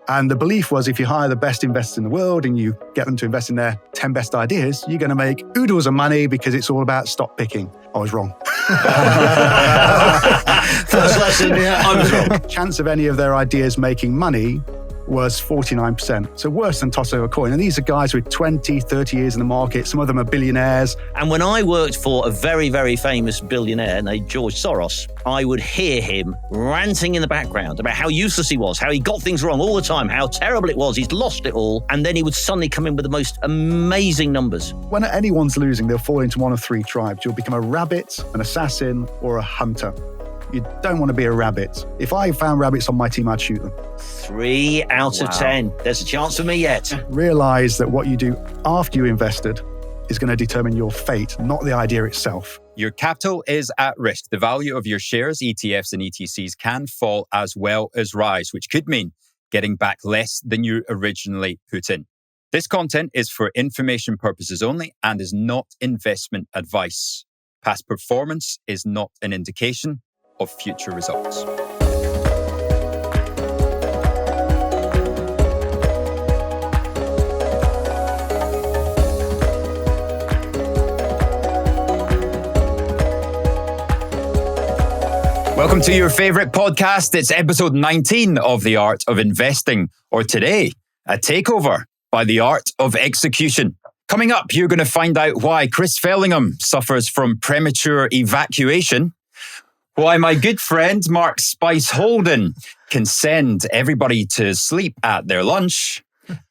And the belief was if you hire the best investors in the world and you get them to invest in their 10 best ideas, you're going to make oodles of money because it's all about stock picking. I was wrong. First lesson, I was wrong. Chance of any of their ideas making money was 49%. So worse than toss over a coin. And these are guys with 20, 30 years in the market. Some of them are billionaires. And when I worked for a very, very famous billionaire named George Soros, I would hear him ranting in the background about how useless he was, how he got things wrong all the time, how terrible it was, he's lost it all. And then he would suddenly come in with the most amazing numbers. When anyone's losing, they'll fall into one of three tribes. You'll become a rabbit, an assassin, or a hunter. You don't want to be a rabbit. If I found rabbits on my team, I'd shoot them. 3 out of 10. There's a chance for me yet. Realize that what you do after you invested is going to determine your fate, not the idea itself. Your capital is at risk. The value of your shares, ETFs and ETCs can fall as well as rise, which could mean getting back less than you originally put in. This content is for information purposes only and is not investment advice. Past performance is not an indication of future results. Welcome to your favorite podcast. It's episode 19 of The Art of Investing, or today, a takeover by The Art of Execution. Coming up, you're going to find out why Chris Fellingham suffers from premature evacuation, why my good friend Mark Spice Holden can send everybody to sleep at their lunch,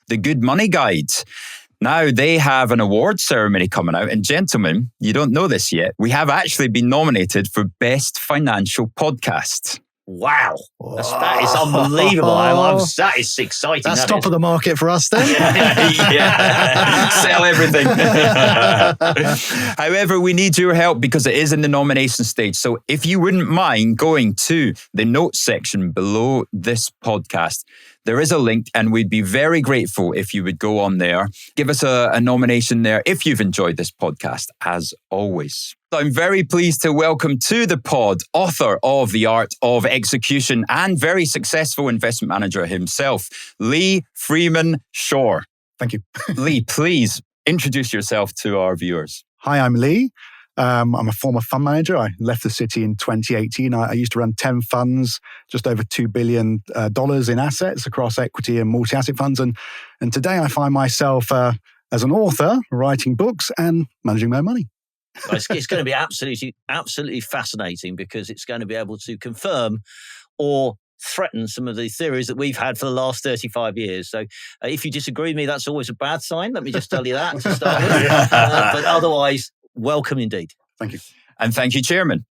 the Good Money Guide. Now they have an award ceremony coming out, and gentlemen, you don't know this yet, we have actually been nominated for Best Financial Podcast. Wow. That is unbelievable. That is exciting. That's top of the market for us then. Yeah. Sell everything. However, we need your help because it is in the nomination stage. So if you wouldn't mind going to the notes section below this podcast, there is a link and we'd be very grateful if you would go on there. Give us a nomination there if you've enjoyed this podcast, as always. I'm very pleased to welcome to the pod author of The Art of Execution and very successful investment manager himself, Lee Freeman-Shor. Thank you. Lee, please introduce yourself to our viewers. Hi, I'm Lee. I'm a former fund manager. I left the city in 2018. I used to run 10 funds, just over $2 billion in assets across equity and multi-asset funds. And today I find myself as an author, writing books and managing my own money. It's going to be absolutely fascinating because it's going to be able to confirm or threaten some of the theories that we've had for the last 35 years. So if you disagree with me, that's always a bad sign. Let me just tell you that to start with. But otherwise, welcome indeed. Thank you. And thank you, Chairman.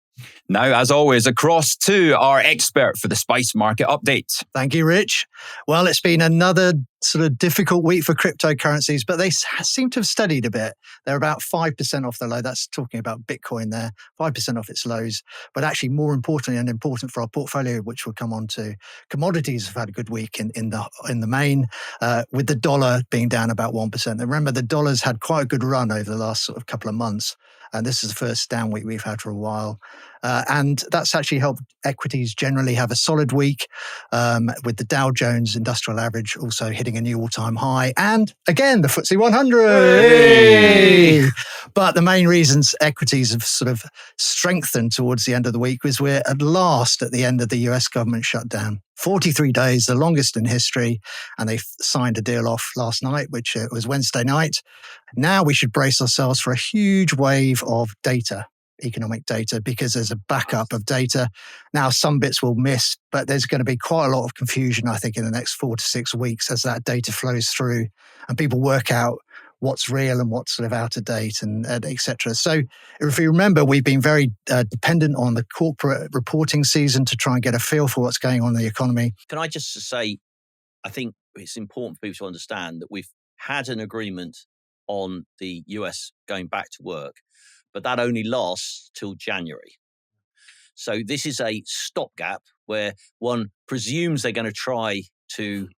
Now, as always, across to our expert for the Spice Market Update. Thank you, Rich. Well, it's been another sort of difficult week for cryptocurrencies, but they seem to have steadied a bit. They're about 5% off the low. That's talking about Bitcoin there, 5% off its lows. But actually, more importantly and important for our portfolio, which we'll come on to, commodities have had a good week in the main, with the dollar being down about 1%. And remember, the dollar's had quite a good run over the last sort of couple of months. And this is the first down week we've had for a while. And that's actually helped equities generally have a solid week, with the Dow Jones Industrial Average also hitting a new all-time high. And again, the FTSE 100. Hey! But the main reasons equities have sort of strengthened towards the end of the week was we're at last at the end of the US government shutdown. 43 days, the longest in history, and they signed a deal off last night, which was Wednesday night. Now we should brace ourselves for a huge wave of data, economic data, because there's a backup of data. Now, some bits will miss, but there's going to be quite a lot of confusion, I think, in the next 4 to 6 weeks as that data flows through and people work out what's real and what's sort of out of date and et cetera. So if you remember, we've been very dependent on the corporate reporting season to try and get a feel for what's going on in the economy. Can I just say, I think it's important for people to understand that we've had an agreement on the US going back to work, but that only lasts till January. So this is a stopgap where one presumes they're going to try to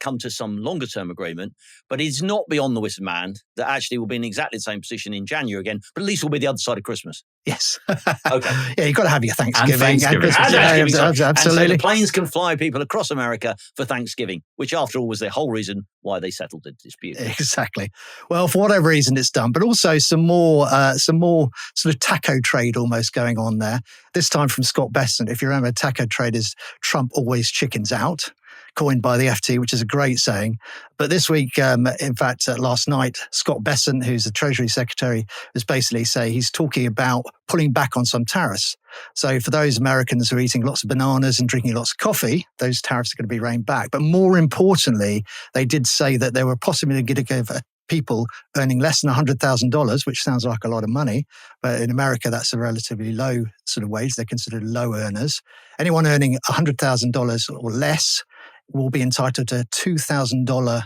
come to some longer term agreement, but it's not beyond the wits of man that actually we'll be in exactly the same position in January again, but at least we'll be the other side of Christmas. Yes. Okay. Yeah, you've got to have your Thanksgiving. Thanksgiving. Christmas. And Thanksgiving, sorry. And so Absolutely. the planes can fly people across America for Thanksgiving, which after all was the whole reason why they settled the dispute. Exactly. Well, for whatever reason it's done, but also some more sort of taco trade almost going on there. This time from Scott Bessent. If you remember, taco trade is Trump always chickens out, coined by the FT, which is a great saying. But this week, in fact, last night, Scott Bessent, who's the Treasury Secretary, was basically he's talking about pulling back on some tariffs. So for those Americans who are eating lots of bananas and drinking lots of coffee, those tariffs are going to be reined back. But more importantly, they did say that they were possibly going to give people earning less than $100,000, which sounds like a lot of money, but in America, that's a relatively low sort of wage. They're considered low earners. Anyone earning $100,000 or less will be entitled to a $2,000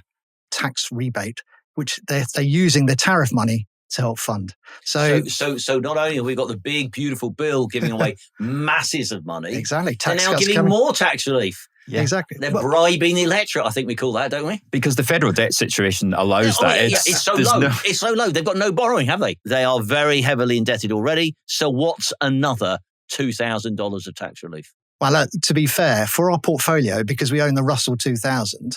tax rebate, which they're using the tariff money to help fund. So not only have we got the big, beautiful bill giving away masses of money, exactly, they're now giving more tax relief. Yeah. Exactly. They're bribing the electorate, I think we call that, don't we? Because the federal debt situation allows that. It's so low. It's so low. They've got no borrowing, have they? They are very heavily indebted already. So what's another $2,000 of tax relief? Well, to be fair, for our portfolio, because we own the Russell 2000,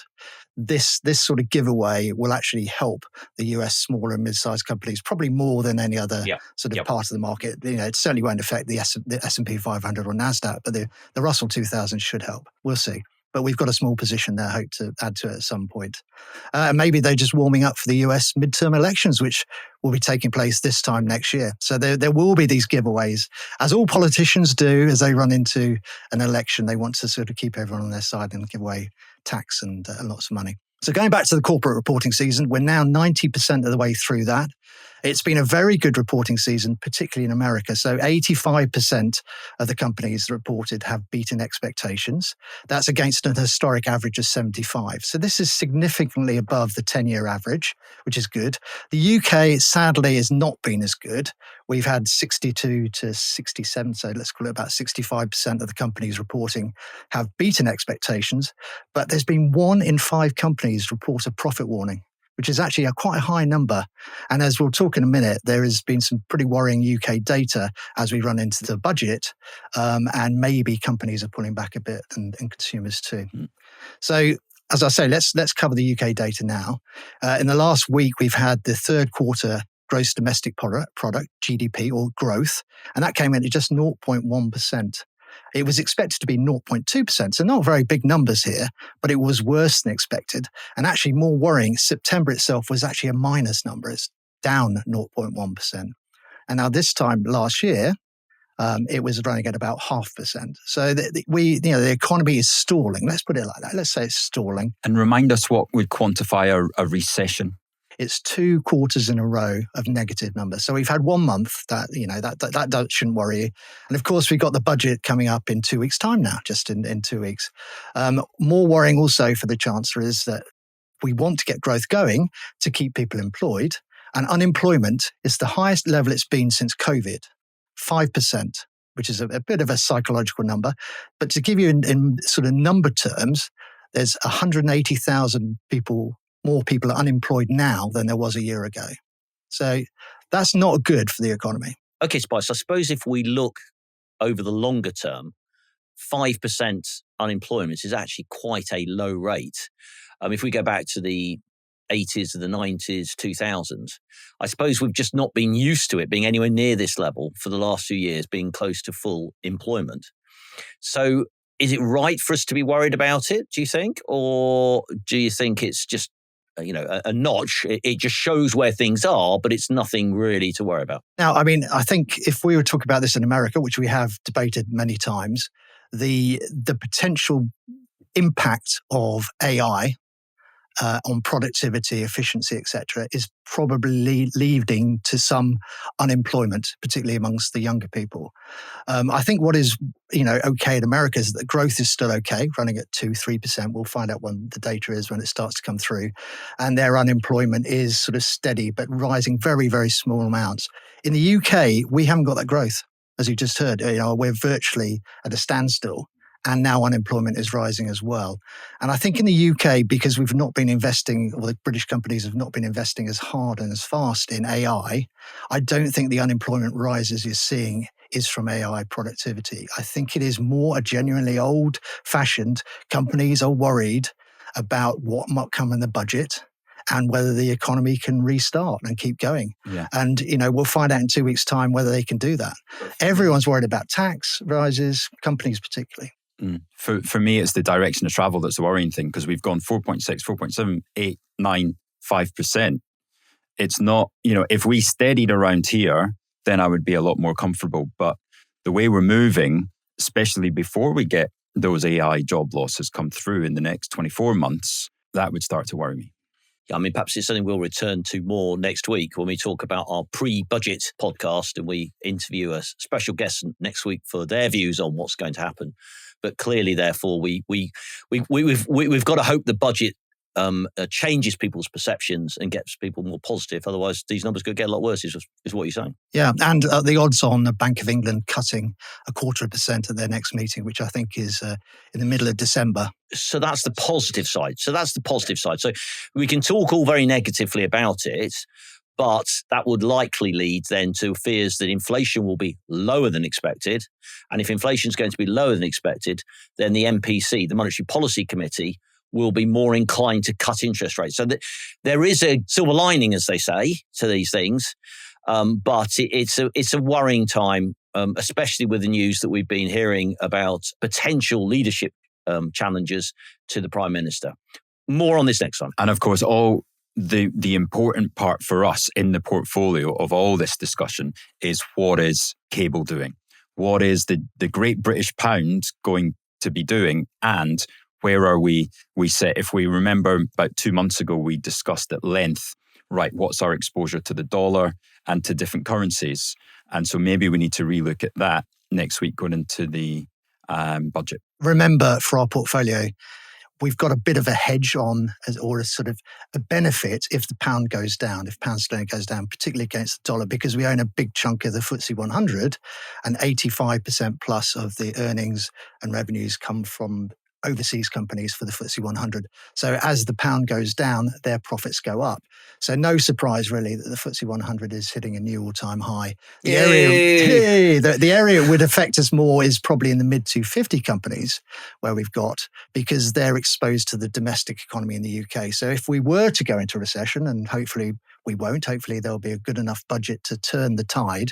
this sort of giveaway will actually help the US smaller and mid-sized companies probably more than any other sort of part of the market. It certainly won't affect the S&P 500 or NASDAQ, but the Russell 2000 should help. We'll see. But we've got a small position there, hope to add to it at some point. Maybe they're just warming up for the US midterm elections, which will be taking place this time next year. So there will be these giveaways, as all politicians do as they run into an election. They want to sort of keep everyone on their side and give away tax and lots of money. So going back to the corporate reporting season, we're now 90% of the way through that. It's been a very good reporting season, particularly in America. So 85% of the companies reported have beaten expectations. That's against an historic average of 75. So this is significantly above the 10-year average, which is good. The UK, sadly, has not been as good. We've had 62 to 67, so let's call it about 65% of the companies reporting have beaten expectations. But there's been 1 in 5 companies report a profit warning, which is actually quite a high number. And as we'll talk in a minute, there has been some pretty worrying UK data as we run into the budget, and maybe companies are pulling back a bit and consumers too. So as I say, let's cover the UK data now. In the last week, we've had the third quarter gross domestic product, GDP, or growth, and that came in at just 0.1%. It was expected to be 0.2%, so not very big numbers here, but it was worse than expected. And actually more worrying, September itself was actually a minus number. It's down 0.1%. And now this time last year, it was running at about 0.5%. So the economy is stalling. Let's put it like that. Let's say it's stalling. And remind us what would quantify a recession. It's 2 quarters in a row of negative numbers. So we've had 1 month that shouldn't worry you. And of course, we've got the budget coming up in 2 weeks' time now, just in 2 weeks. More worrying also for the Chancellor is that we want to get growth going to keep people employed. And unemployment is the highest level it's been since COVID, 5%, which is a bit of a psychological number. But to give you in sort of number terms, there's 180,000 more people are unemployed now than there was a year ago. So that's not good for the economy. Okay, Spice, I suppose if we look over the longer term, 5% unemployment is actually quite a low rate. If we go back to the 80s, the 90s, 2000s, I suppose we've just not been used to it being anywhere near this level for the last few years, being close to full employment. So is it right for us to be worried about it, do you think? Or do you think it's just a notch? It just shows where things are, but it's nothing really to worry about. Now, I mean, I think if we were talking about this in America, which we have debated many times, the potential impact of AI on productivity, efficiency, etc., is probably leading to some unemployment, particularly amongst the younger people. I think what is okay in America is that growth is still okay, running at 2-3%. We'll find out when the data is, when it starts to come through, and their unemployment is sort of steady but rising very, very small amounts. In the UK, we haven't got that growth, as you just heard. We're virtually at a standstill. And now unemployment is rising as well. And I think in the UK, because we've not been investing, or the British companies have not been investing as hard and as fast in AI, I don't think the unemployment rises you're seeing is from AI productivity. I think it is more a genuinely old-fashioned, companies are worried about what might come in the budget and whether the economy can restart and keep going. Yeah. And, we'll find out in 2 weeks' time whether they can do that. Everyone's worried about tax rises, companies particularly. For me, it's the direction of travel that's the worrying thing, because we've gone 4.6, 4.7, 8, 9, 5%. It's not, if we steadied around here, then I would be a lot more comfortable. But the way we're moving, especially before we get those AI job losses come through in the next 24 months, that would start to worry me. Yeah, I mean, perhaps it's something we'll return to more next week when we talk about our pre-budget podcast and we interview a special guest next week for their views on what's going to happen. But clearly, therefore, we've got to hope the budget changes people's perceptions and gets people more positive. Otherwise, these numbers could get a lot worse, is what you're saying. Yeah, and the odds on the Bank of England cutting 0.25% at their next meeting, which I think is in the middle of December. So that's the positive side. So we can talk all very negatively about it, but that would likely lead then to fears that inflation will be lower than expected. And if inflation is going to be lower than expected, then the MPC, the Monetary Policy Committee, will be more inclined to cut interest rates. So there is a silver lining, as they say, to these things. But it's a worrying time, especially with the news that we've been hearing about potential leadership challenges to the Prime Minister. More on this next time. And of course, all the important part for us in the portfolio of all this discussion is, what is cable doing? What is the Great British Pound going to be doing? And where are we set? If we remember about 2 months ago, we discussed at length, right, what's our exposure to the dollar and to different currencies? And so maybe we need to relook at that next week going into the budget. Remember, for our portfolio, we've got a bit of a hedge on, or a sort of a benefit if the pound goes down, if pound sterling goes down, particularly against the dollar, because we own a big chunk of the FTSE 100 and 85% plus of the earnings and revenues come from overseas companies for the FTSE 100. So as the pound goes down, their profits go up. So no surprise really that the FTSE 100 is hitting a new all-time high. The area it would affect us more is probably in the mid 250 companies where we've got, because they're exposed to the domestic economy in the UK. So if we were to go into recession, and hopefully we won't, hopefully there'll be a good enough budget to turn the tide,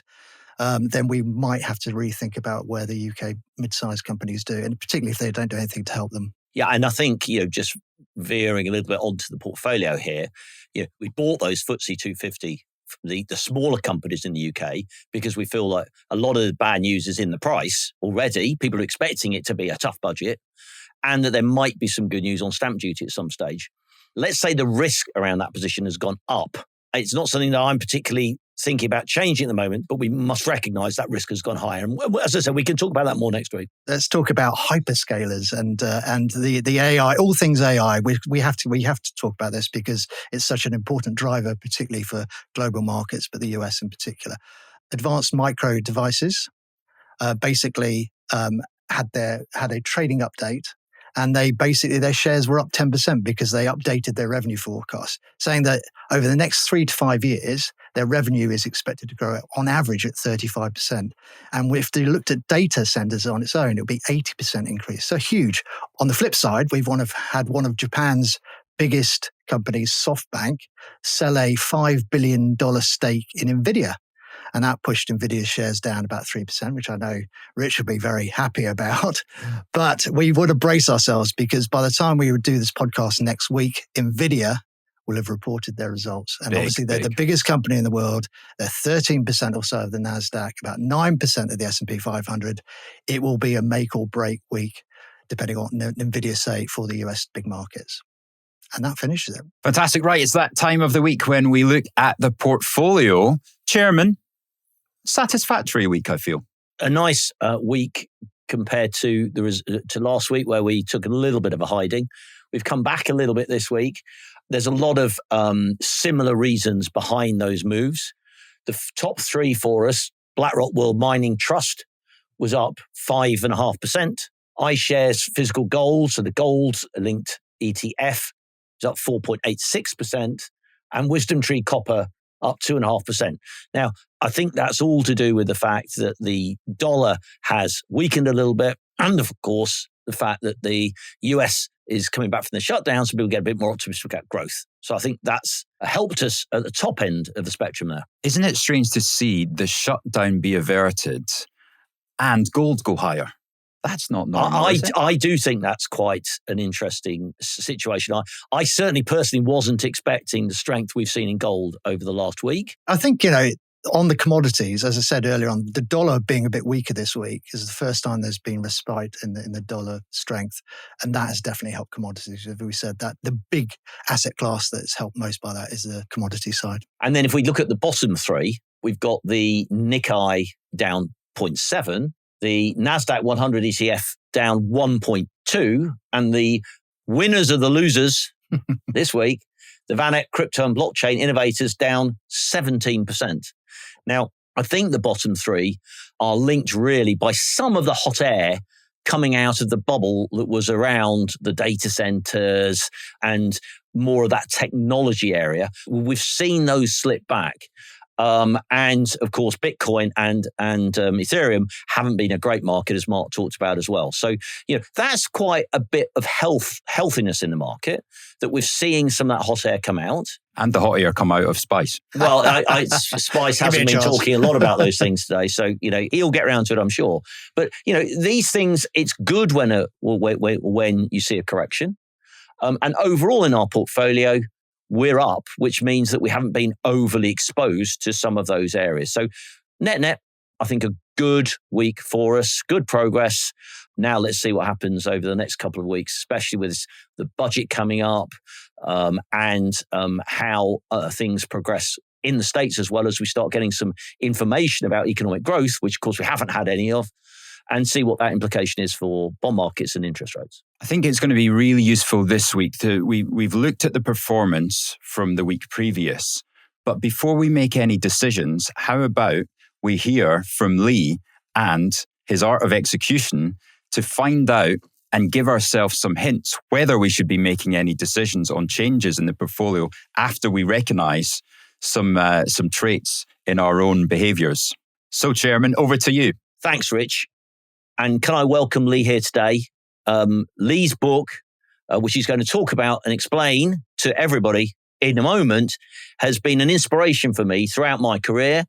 then we might have to rethink about where the UK mid-sized companies do, and particularly if they don't do anything to help them. Yeah, and I think, just veering a little bit onto the portfolio here, we bought those FTSE 250, the smaller companies in the UK, because we feel like a lot of the bad news is in the price already. People are expecting it to be a tough budget, and that there might be some good news on stamp duty at some stage. Let's say the risk around that position has gone up. It's not something that I'm particularly thinking about changing at the moment, but we must recognise that risk has gone higher. And as I said, we can talk about that more next week. Let's talk about hyperscalers and the AI, all things AI. We have to talk about this because it's such an important driver, particularly for global markets, but the US in particular. Advanced Micro Devices basically had a trading update. And their shares were up 10% because they updated their revenue forecast, saying that over the next 3 to 5 years, their revenue is expected to grow on average at 35%. And if they looked at data centers on its own, it would be 80% increase. So huge. On the flip side, we've had one of Japan's biggest companies, SoftBank, sell a $5 billion stake in NVIDIA. And that pushed NVIDIA's shares down about 3%, which I know Rich would be very happy about. But we would have braced ourselves because by the time we would do this podcast next week, NVIDIA will have reported their results. And obviously they're the biggest company in the world. They're 13% or so of the NASDAQ, about 9% of the S&P 500. It will be a make or break week, depending on what NVIDIA say, for the US big markets. And that finishes it. Fantastic. Right. It's that time of the week when we look at the portfolio. Chairman, satisfactory week, I feel. A nice week compared to last week, where we took a little bit of a hiding. We've come back a little bit this week. There's a lot of similar reasons behind those moves. The top three for us, BlackRock World Mining Trust was up 5.5% iShares physical gold, so the gold-linked ETF, is up 4.86%, and Wisdom Tree Copper up 2.5%. Now, I think that's all to do with the fact that the dollar has weakened a little bit, and of course, the fact that the US is coming back from the shutdown, so people get a bit more optimistic about growth. So I think that's helped us at the top end of the spectrum there. Isn't it strange to see the shutdown be averted and gold go higher? That's not normal, is it? I do think that's quite an interesting situation. I certainly personally wasn't expecting the strength we've seen in gold over the last week. I think, on the commodities, as I said earlier on, the dollar being a bit weaker this week is the first time there's been respite in the dollar strength. And that has definitely helped commodities. As we said, that the big asset class that's helped most by that is the commodity side. And then if we look at the bottom three, we've got the Nikkei down 0.7, the NASDAQ 100 ETF down 1.2, and the winners of the losers this week, the VanEck Crypto and Blockchain Innovators down 17%. Now, I think the bottom three are linked really by some of the hot air coming out of the bubble that was around the data centers and more of that technology area. We've seen those slip back. And of course, Bitcoin and Ethereum haven't been a great market, as Mark talked about as well. So, that's quite a bit of healthiness in the market that we're seeing some of that hot air come out. And the hot air come out of Spice. Well, Spice hasn't been talking a lot about those things today. So, he'll get around to it, I'm sure. But, these things, it's good when you see a correction. And overall in our portfolio, we're up, which means that we haven't been overly exposed to some of those areas. So net, I think a good week for us, good progress. Now let's see what happens over the next couple of weeks, especially with the budget coming up and how things progress in the States, as well as we start getting some information about economic growth, which of course we haven't had any of, and see what that implication is for bond markets and interest rates. I think it's going to be really useful this week. We've looked at the performance from the week previous, but before we make any decisions, how about we hear from Lee and his art of execution to find out and give ourselves some hints whether we should be making any decisions on changes in the portfolio after we recognise some traits in our own behaviours. So, Chairman, over to you. Thanks, Rich. And can I welcome Lee here today? Lee's book, which he's going to talk about and explain to everybody in a moment, has been an inspiration for me throughout my career.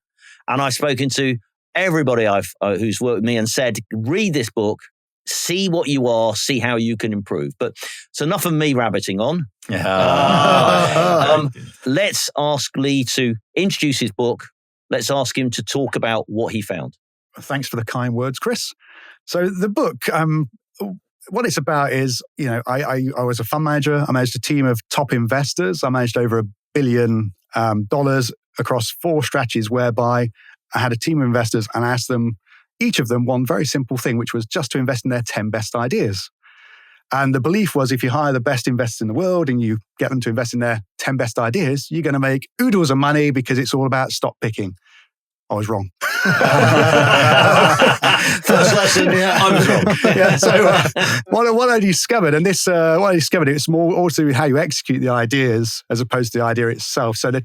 And I've spoken to everybody who's worked with me and said, read this book, see what you are, see how you can improve. But it's enough of me rabbiting on. Let's ask Lee to introduce his book. Let's ask him to talk about what he found. Thanks for the kind words, Chris. So the book, what it's about is, I was a fund manager. I managed a team of top investors. I managed over $1 billion across 4 strategies, whereby I had a team of investors and I asked them, each of them, one very simple thing, which was just to invest in their 10 best ideas. And the belief was, if you hire the best investors in the world and you get them to invest in their 10 best ideas, you're going to make oodles of money because it's all about stock picking. I was wrong. First lesson, I was wrong. So what I discovered, and this, it's more also with how you execute the ideas as opposed to the idea itself. So that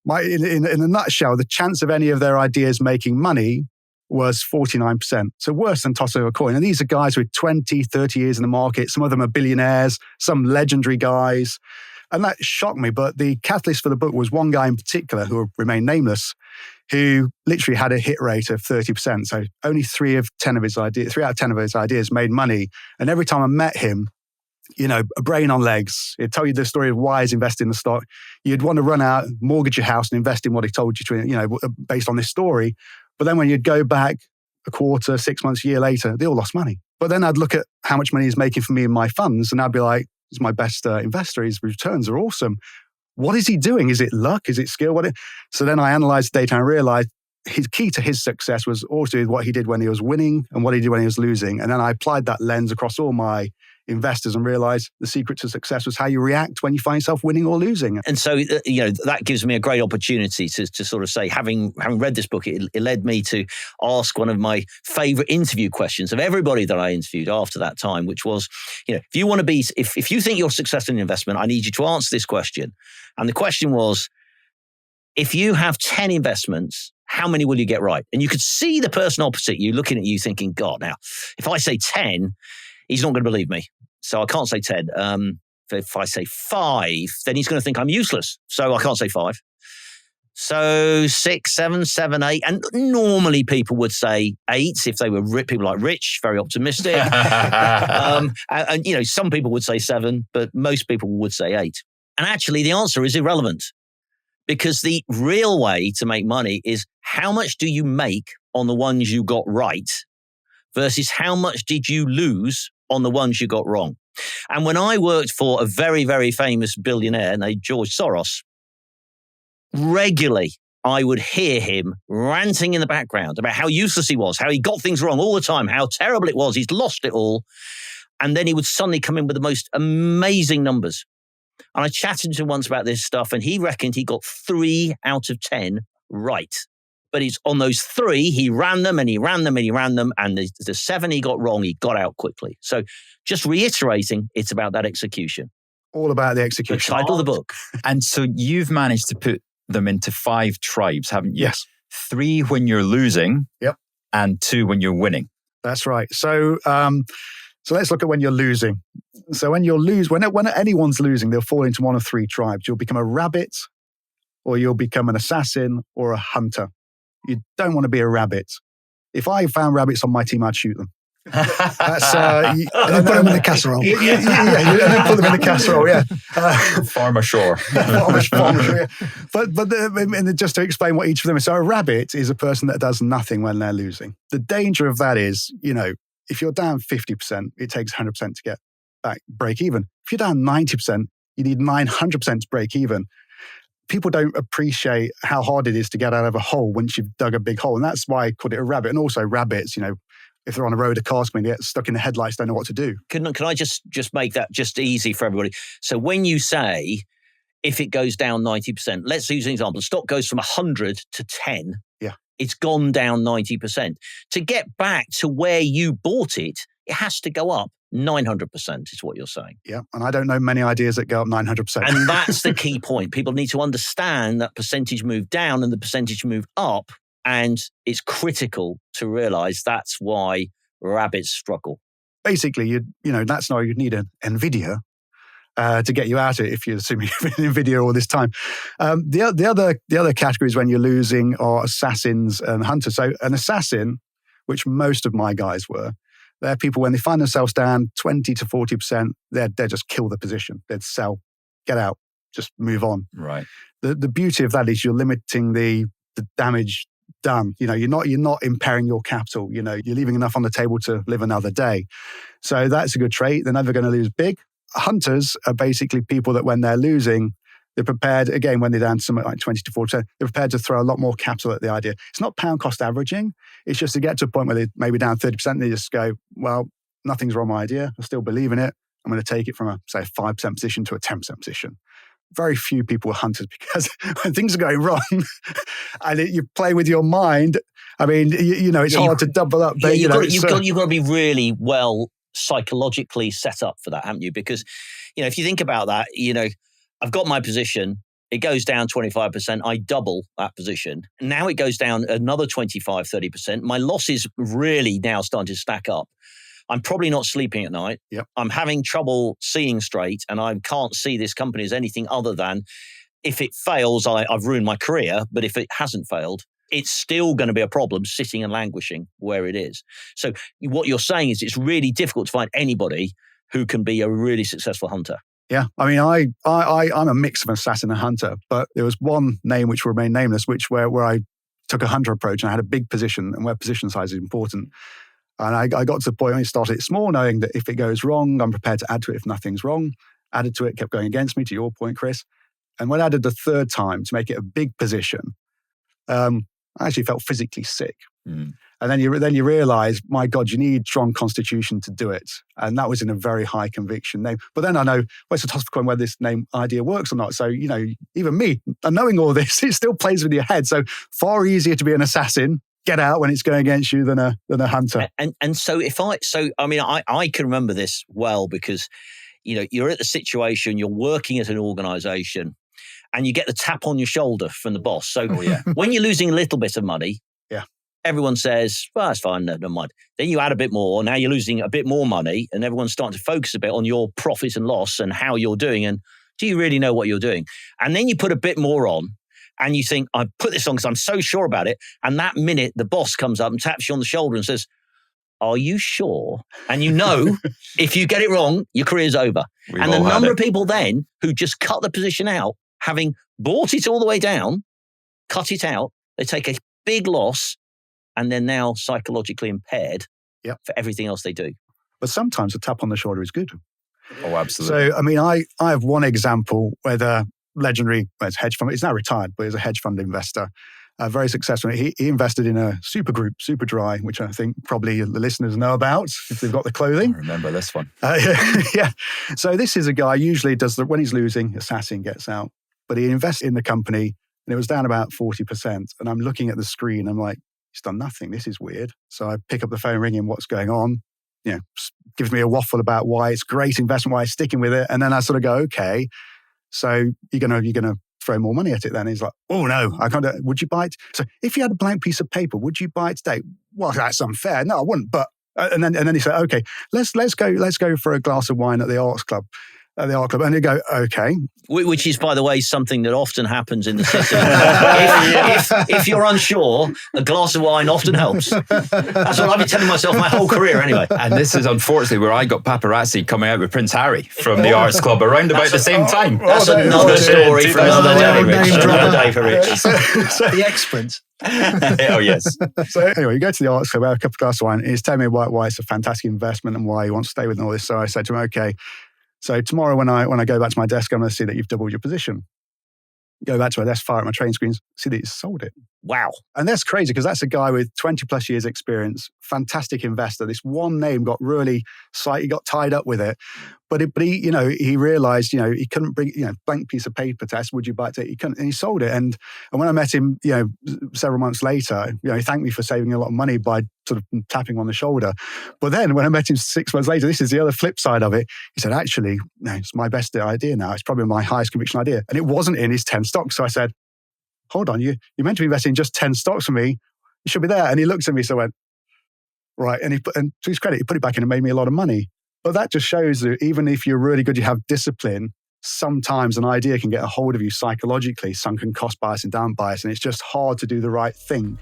in a nutshell, the chance of any of their ideas making money was 49%. So worse than tossing a coin. And these are guys with 20, 30 years in the market. Some of them are billionaires, some legendary guys. And that shocked me. But the catalyst for the book was one guy in particular, who remained nameless, who literally had a hit rate of 30%. So only 3 out of 10 of his ideas made money. And every time I met him, a brain on legs. He'd tell you the story of why he's investing in the stock. You'd want to run out, mortgage your house and invest in what he told you to, based on this story. But then when you'd go back a quarter, 6 months, a year later, they all lost money. But then I'd look at how much money he's making for me in my funds, and I'd be like, he's my best investor. His returns are awesome. What is he doing? Is it luck? Is it skill? So then I analyzed the data and I realized his key to his success was also what he did when he was winning and what he did when he was losing. And then I applied that lens across all my investors and realize the secret to success was how you react when you find yourself winning or losing. And so, that gives me a great opportunity to sort of say, having read this book, it led me to ask one of my favorite interview questions of everybody that I interviewed after that time, which was, if you want to be, if you think you're successful in investment, I need you to answer this question. And the question was, if you have 10 investments, how many will you get right? And you could see the person opposite you looking at you thinking, God, now, if I say 10, he's not going to believe me. So I can't say 10. If I say 5, then he's going to think I'm useless. So I can't say 5. So 6, 7, 7, 8. And normally people would say 8 if they were people like Rich, very optimistic. and some people would say 7, but most people would say 8. And actually the answer is irrelevant, because the real way to make money is how much do you make on the ones you got right versus how much did you lose on the ones you got wrong. And when I worked for a very, very famous billionaire named George Soros, regularly I would hear him ranting in the background about how useless he was, how he got things wrong all the time, how terrible it was, he's lost it all. And then he would suddenly come in with the most amazing numbers. And I chatted to him once about this stuff, and he reckoned he got 3 out of 10 right. But it's on those 3, he ran them and he ran them and he ran them. And the 7 he got wrong, he got out quickly. So just reiterating, it's about that execution. All about the execution. The title of the book. And so you've managed to put them into 5 tribes, haven't you? Yes. 3 when you're losing. Yep. And 2 when you're winning. That's right. So let's look at when you're losing. So when anyone's losing, they'll fall into one of 3 tribes. You'll become a rabbit, or you'll become an assassin or a hunter. You don't want to be a rabbit. If I found rabbits on my team, I'd shoot them. That's and then put them in the casserole. Yeah, and then put them in the casserole. Yeah, Farmer Shore. Farmer Shore. Yeah. But just to explain what each of them is. So a rabbit is a person that does nothing when they're losing. The danger of that is, if you're down 50%, it takes 100% to get back break even. If you're down 90%, you need 900% to break even. People don't appreciate how hard it is to get out of a hole once you've dug a big hole. And that's why I called it a rabbit. And also rabbits, if they're on a road, a car's coming, they get stuck in the headlights, don't know what to do. Can I just make that just easy for everybody? So when you say, if it goes down 90%, let's use an example. The stock goes from 100 to 10. Yeah. It's gone down 90%. To get back to where you bought it, it has to go up 900% is what you're saying. Yeah, and I don't know many ideas that go up 900%. And that's the key point. People need to understand that percentage move down and the percentage move up. And it's critical to realize that's why rabbits struggle. Basically, that's why you'd need an NVIDIA to get you out of it if you're assuming you've been in NVIDIA all this time. The other categories when you're losing are assassins and hunters. So an assassin, which most of my guys were, they're people when they find themselves down 20 to 40%, they'd just kill the position. They'd sell, get out, just move on. Right. The beauty of that is you're limiting the damage done. You're not impairing your capital. You're leaving enough on the table to live another day. So that's a good trait. They're never going to lose big. Hunters are basically people that when they're losing, they're prepared, again, when they're down to something like 20 to 40%, they're prepared to throw a lot more capital at the idea. It's not pound cost averaging. It's just to get to a point where they're maybe down 30% and they just go, well, nothing's wrong with my idea. I still believe in it. I'm going to take it from a 5% position to a 10% position. Very few people are hunters because when things are going wrong and you play with your mind, I mean, it's hard to double up. But, you've got to be really well psychologically set up for that, haven't you? Because, if you think about that, I've got my position, it goes down 25%, I double that position. Now it goes down another 25, 30%. My losses really now starting to stack up. I'm probably not sleeping at night. Yep. I'm having trouble seeing straight, and I can't see this company as anything other than if it fails, I've ruined my career. But if it hasn't failed, it's still going to be a problem sitting and languishing where it is. So what you're saying is it's really difficult to find anybody who can be a really successful hunter. Yeah, I mean, I'm a mix of an assassin and hunter, but there was one name which will remain nameless, where I took a hunter approach and I had a big position, and where position size is important. And I got to the point where I started it small, knowing that if it goes wrong, I'm prepared to add to it if nothing's wrong. Added to it, kept going against me, to your point, Chris. And when I added the 3rd time to make it a big position, I actually felt physically sick. And then you realise, my God, you need strong constitution to do it. And that was in a very high conviction name. But then I know, well, it's a toss of coin whether this name idea works or not. So, even me, and knowing all this, it still plays with your head. So far easier to be an assassin, get out when it's going against you than a hunter. And so I can remember this well because, you're at the situation, you're working at an organisation and you get the tap on your shoulder from the boss. So when you're losing a little bit of money, everyone says, well, that's fine, never mind. Then you add a bit more. Now you're losing a bit more money and everyone's starting to focus a bit on your profit and loss and how you're doing. And do you really know what you're doing? And then you put a bit more on and you think, I put this on because I'm so sure about it. And that minute, the boss comes up and taps you on the shoulder and says, are you sure? And if you get it wrong, your career's over. And the number of people then who just cut the position out, having bought it all the way down, cut it out, they take a big loss, and they're now psychologically impaired for everything else they do. But sometimes a tap on the shoulder is good. Oh, absolutely. So, I have one example where the legendary hedge fund, he's now retired, but he's a hedge fund investor, very successful. He invested in a super group, Super Dry, which I think probably the listeners know about if they've got the clothing. I remember this one. Yeah. So this is a guy usually does when he's losing, assassin gets out, but he invests in the company and it was down about 40%. And I'm looking at the screen, I'm like, he's done nothing. This is weird. So I pick up the phone, ring him, what's going on? Gives me a waffle about why it's great investment, why he's sticking with it. And then I sort of go, okay, so you're gonna throw more money at it then? He's like, oh no, I can't. Would you buy it? So if you had a blank piece of paper, would you buy it today? Well, that's unfair. No, I wouldn't. But and then he said, okay, let's go for a glass of wine at the Arts Club. And you go, okay. Which is, by the way, something that often happens in the city. if you're unsure, a glass of wine often helps. That's what I've been telling myself my whole career anyway. And this is unfortunately where I got paparazzi coming out with Prince Harry from the Arts Club around about the same time. That's another story for another day for Rich. The ex-Prince. Oh, yes. So anyway, you go to the Arts Club, have a couple of glasses of wine, and he's telling me why it's a fantastic investment and why he wants to stay with all this. So I said to him, okay, so tomorrow when I go back to my desk, I'm going to see that you've doubled your position. Go back to my desk, fire at my train screens, see that he's sold it. Wow. And that's crazy because that's a guy with 20 plus years experience, fantastic investor. This one name got really slightly got tied up with it. But he realized, he couldn't bring, blank piece of paper test, would you buy it? He couldn't, and he sold it. And when I met him, several months later, he thanked me for saving a lot of money by sort of tapping on the shoulder. But then when I met him 6 months later, this is the other flip side of it. He said, actually, no, it's my best idea now. It's probably my highest conviction idea. And it wasn't in his 10 stocks. So I said, hold on, you're meant to be investing in just 10 stocks for me. You should be there. And he looked at me, so I went, right. And to his credit, he put it back in and made me a lot of money. But that just shows that even if you're really good, you have discipline, sometimes an idea can get a hold of you psychologically, sunken cost bias and down bias, and it's just hard to do the right thing.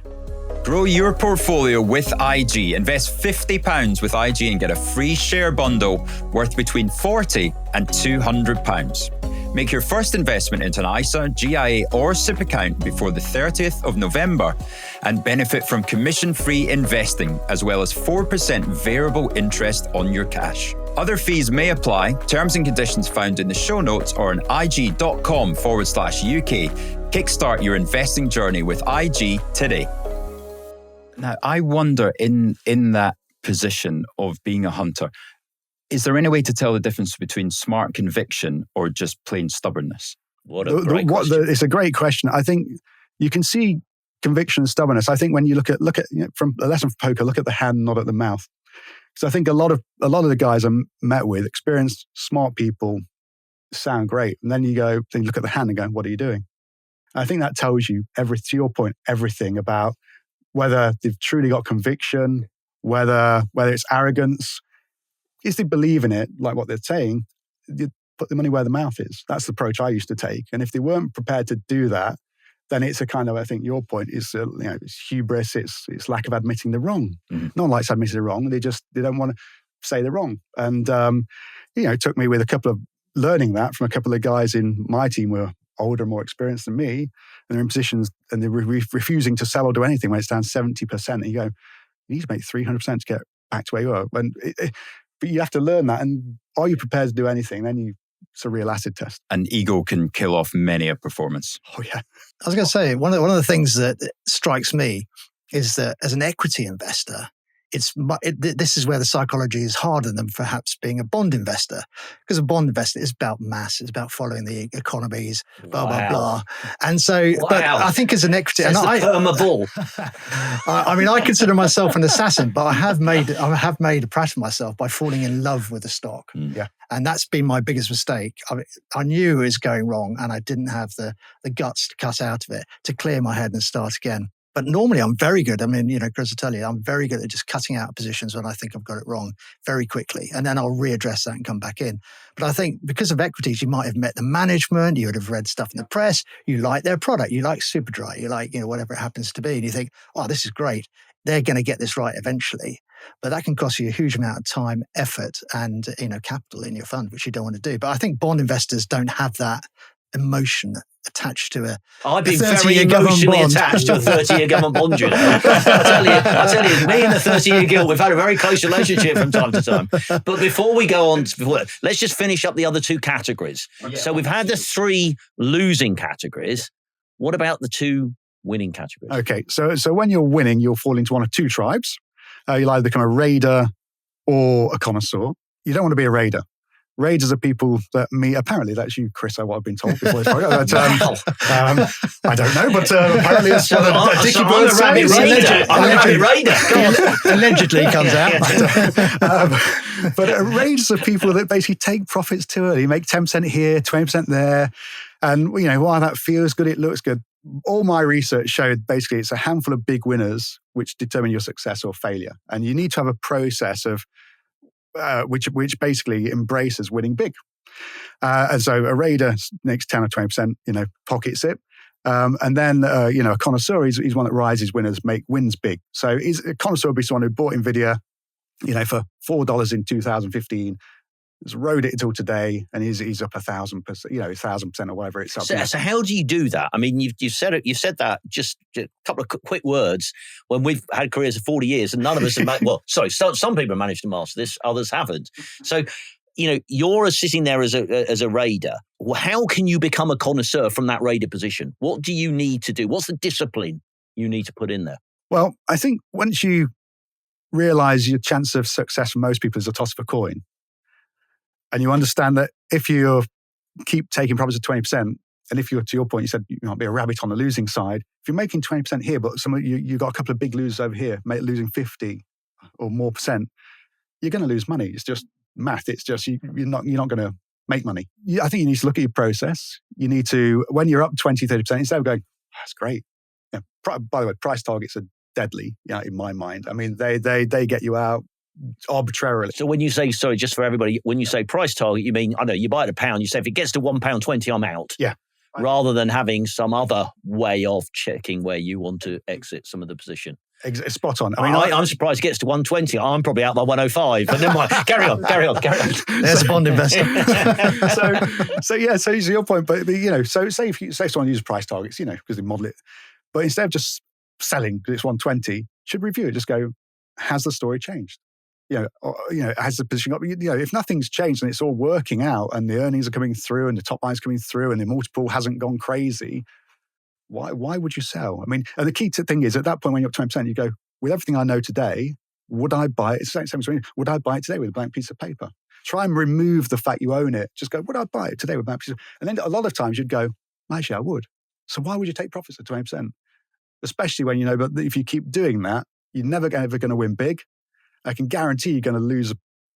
Grow your portfolio with IG. Invest £50 with IG and get a free share bundle worth between £40 and £200. Make your first investment into an ISA, GIA or SIP account before the 30th of November and benefit from commission-free investing as well as 4% variable interest on your cash. Other fees may apply. Terms and conditions found in the show notes or on ig.com/UK. Kickstart your investing journey with IG today. Now, I wonder in that position of being a hunter, is there any way to tell the difference between smart conviction or just plain stubbornness? What a great question. It's a great question. I think you can see conviction and stubbornness. I think when you look at from a lesson from poker, look at the hand, not at the mouth. So I think a lot of the guys I'm met with, experienced, smart people, sound great, and then you look at the hand and go, "What are you doing?" I think that tells you to your point, everything about whether they've truly got conviction, whether it's arrogance. If they believe in it, like what they're saying, you put the money where the mouth is. That's the approach I used to take. And if they weren't prepared to do that, then it's a kind of, I think your point is, it's hubris, it's lack of admitting they're wrong. Mm-hmm. No one likes admitting they're wrong. They don't want to say they're wrong. And, it took me with learning that from a couple of guys in my team who were older, more experienced than me, and they're in positions and they're refusing to sell or do anything when it's down 70%. And you go, you need to make 300% to get back to where you are. But you have to learn that. And are you prepared to do anything? Then it's a real acid test. And ego can kill off many a performance. Oh, yeah. I was going to say, one of the things that strikes me is that as an equity investor, this is where the psychology is harder than perhaps being a bond investor, because a bond investor is about mass, it's about following the economies, blah blah blah. And so, but I think as an equity, and I bull. I mean, I consider myself an assassin, but I have made a prat of myself by falling in love with the stock. Yeah. And that's been my biggest mistake. I knew it was going wrong, and I didn't have the guts to cut out of it, to clear my head and start again. But normally I'm very good. I mean, Chris will tell you, I'm very good at just cutting out positions when I think I've got it wrong very quickly. And then I'll readdress that and come back in. But I think because of equities, you might have met the management, you would have read stuff in the press, you like their product, you like Superdry, you like, whatever it happens to be. And you think, oh, this is great. They're going to get this right eventually. But that can cost you a huge amount of time, effort, and, capital in your fund, which you don't want to do. But I think bond investors don't have that emotion attached to I've been very emotionally attached to a 30-year government bond, I tell you, me and the 30-year gilt, we've had a very close relationship from time to time. But before we go on, let's just finish up the other two categories. Yeah. So we've had the 3 losing categories. What about the 2 winning categories? Okay, so when you're winning, you'll fall into one of 2 tribes. You'll either become a raider or a connoisseur. You don't want to be a raider. Raiders are people that apparently that's you, Chris, what I've been told before. I don't know, but apparently that's what Dickie Bird says. I'm a rabbit raider. Allegedly comes out. But raiders are people that basically take profits too early, make 10% here, 20% there. And, while that feels good, it looks good. All my research showed basically it's a handful of big winners which determine your success or failure. And you need to have a process of which basically embraces winning big. And so a raider makes 10 or 20%, pockets it. And then, a connoisseur, he's one that rises winners, wins big. So a connoisseur would be someone who bought NVIDIA, for $4 in 2015, has rode it until today, and he's up 1,000%, 1,000% or whatever it's up. So how do you do that? I mean, you've said it. You said that just a couple of quick words when we've had careers of 40 years, and none of us have. Some people have managed to master this, others haven't. So, you're sitting there as a raider. How can you become a connoisseur from that raider position? What do you need to do? What's the discipline you need to put in there? Well, I think once you realize your chance of success for most people is a toss of a coin, and you understand that if you keep taking profits of 20%, and if you're, to your point, you said you might be a rabbit on the losing side, if you're making 20% here, but you've got a couple of big losers over here, losing 50 or more %, you're going to lose money. It's just math. It's just you're not going to make money. I think you need to look at your process. You need to, when you're up 20, 30%, instead of going, that's great. By the way, price targets are deadly, in my mind. I mean, they get you out arbitrarily. So when you say, sorry, just for everybody, when you say price target, you mean, I know you buy at £1, you say if it gets to £1.20, I'm out. Yeah. Rather than having some other way of checking where you want to exit some of the position. Spot on. I mean, I'm surprised it gets to 120. I'm probably out by 105. But never mind. Carry on. There's a bond investor. So to your point, but so say someone uses price targets, because they model it, but instead of just selling because it's 120, should review it. Just go, has the story changed? Has the position up? If nothing's changed and it's all working out and the earnings are coming through and the top line's coming through and the multiple hasn't gone crazy, why would you sell? I mean, and the key thing is at that point when you're up 20%, you go, with everything I know today, would I buy it? Would I buy it today with a blank piece of paper? Try and remove the fact you own it. Just go, would I buy it today with a blank piece of paper? And then a lot of times you'd go, actually, I would. So why would you take profits at 20%? Especially when but if you keep doing that, you're never ever going to win big. I can guarantee you're going to lose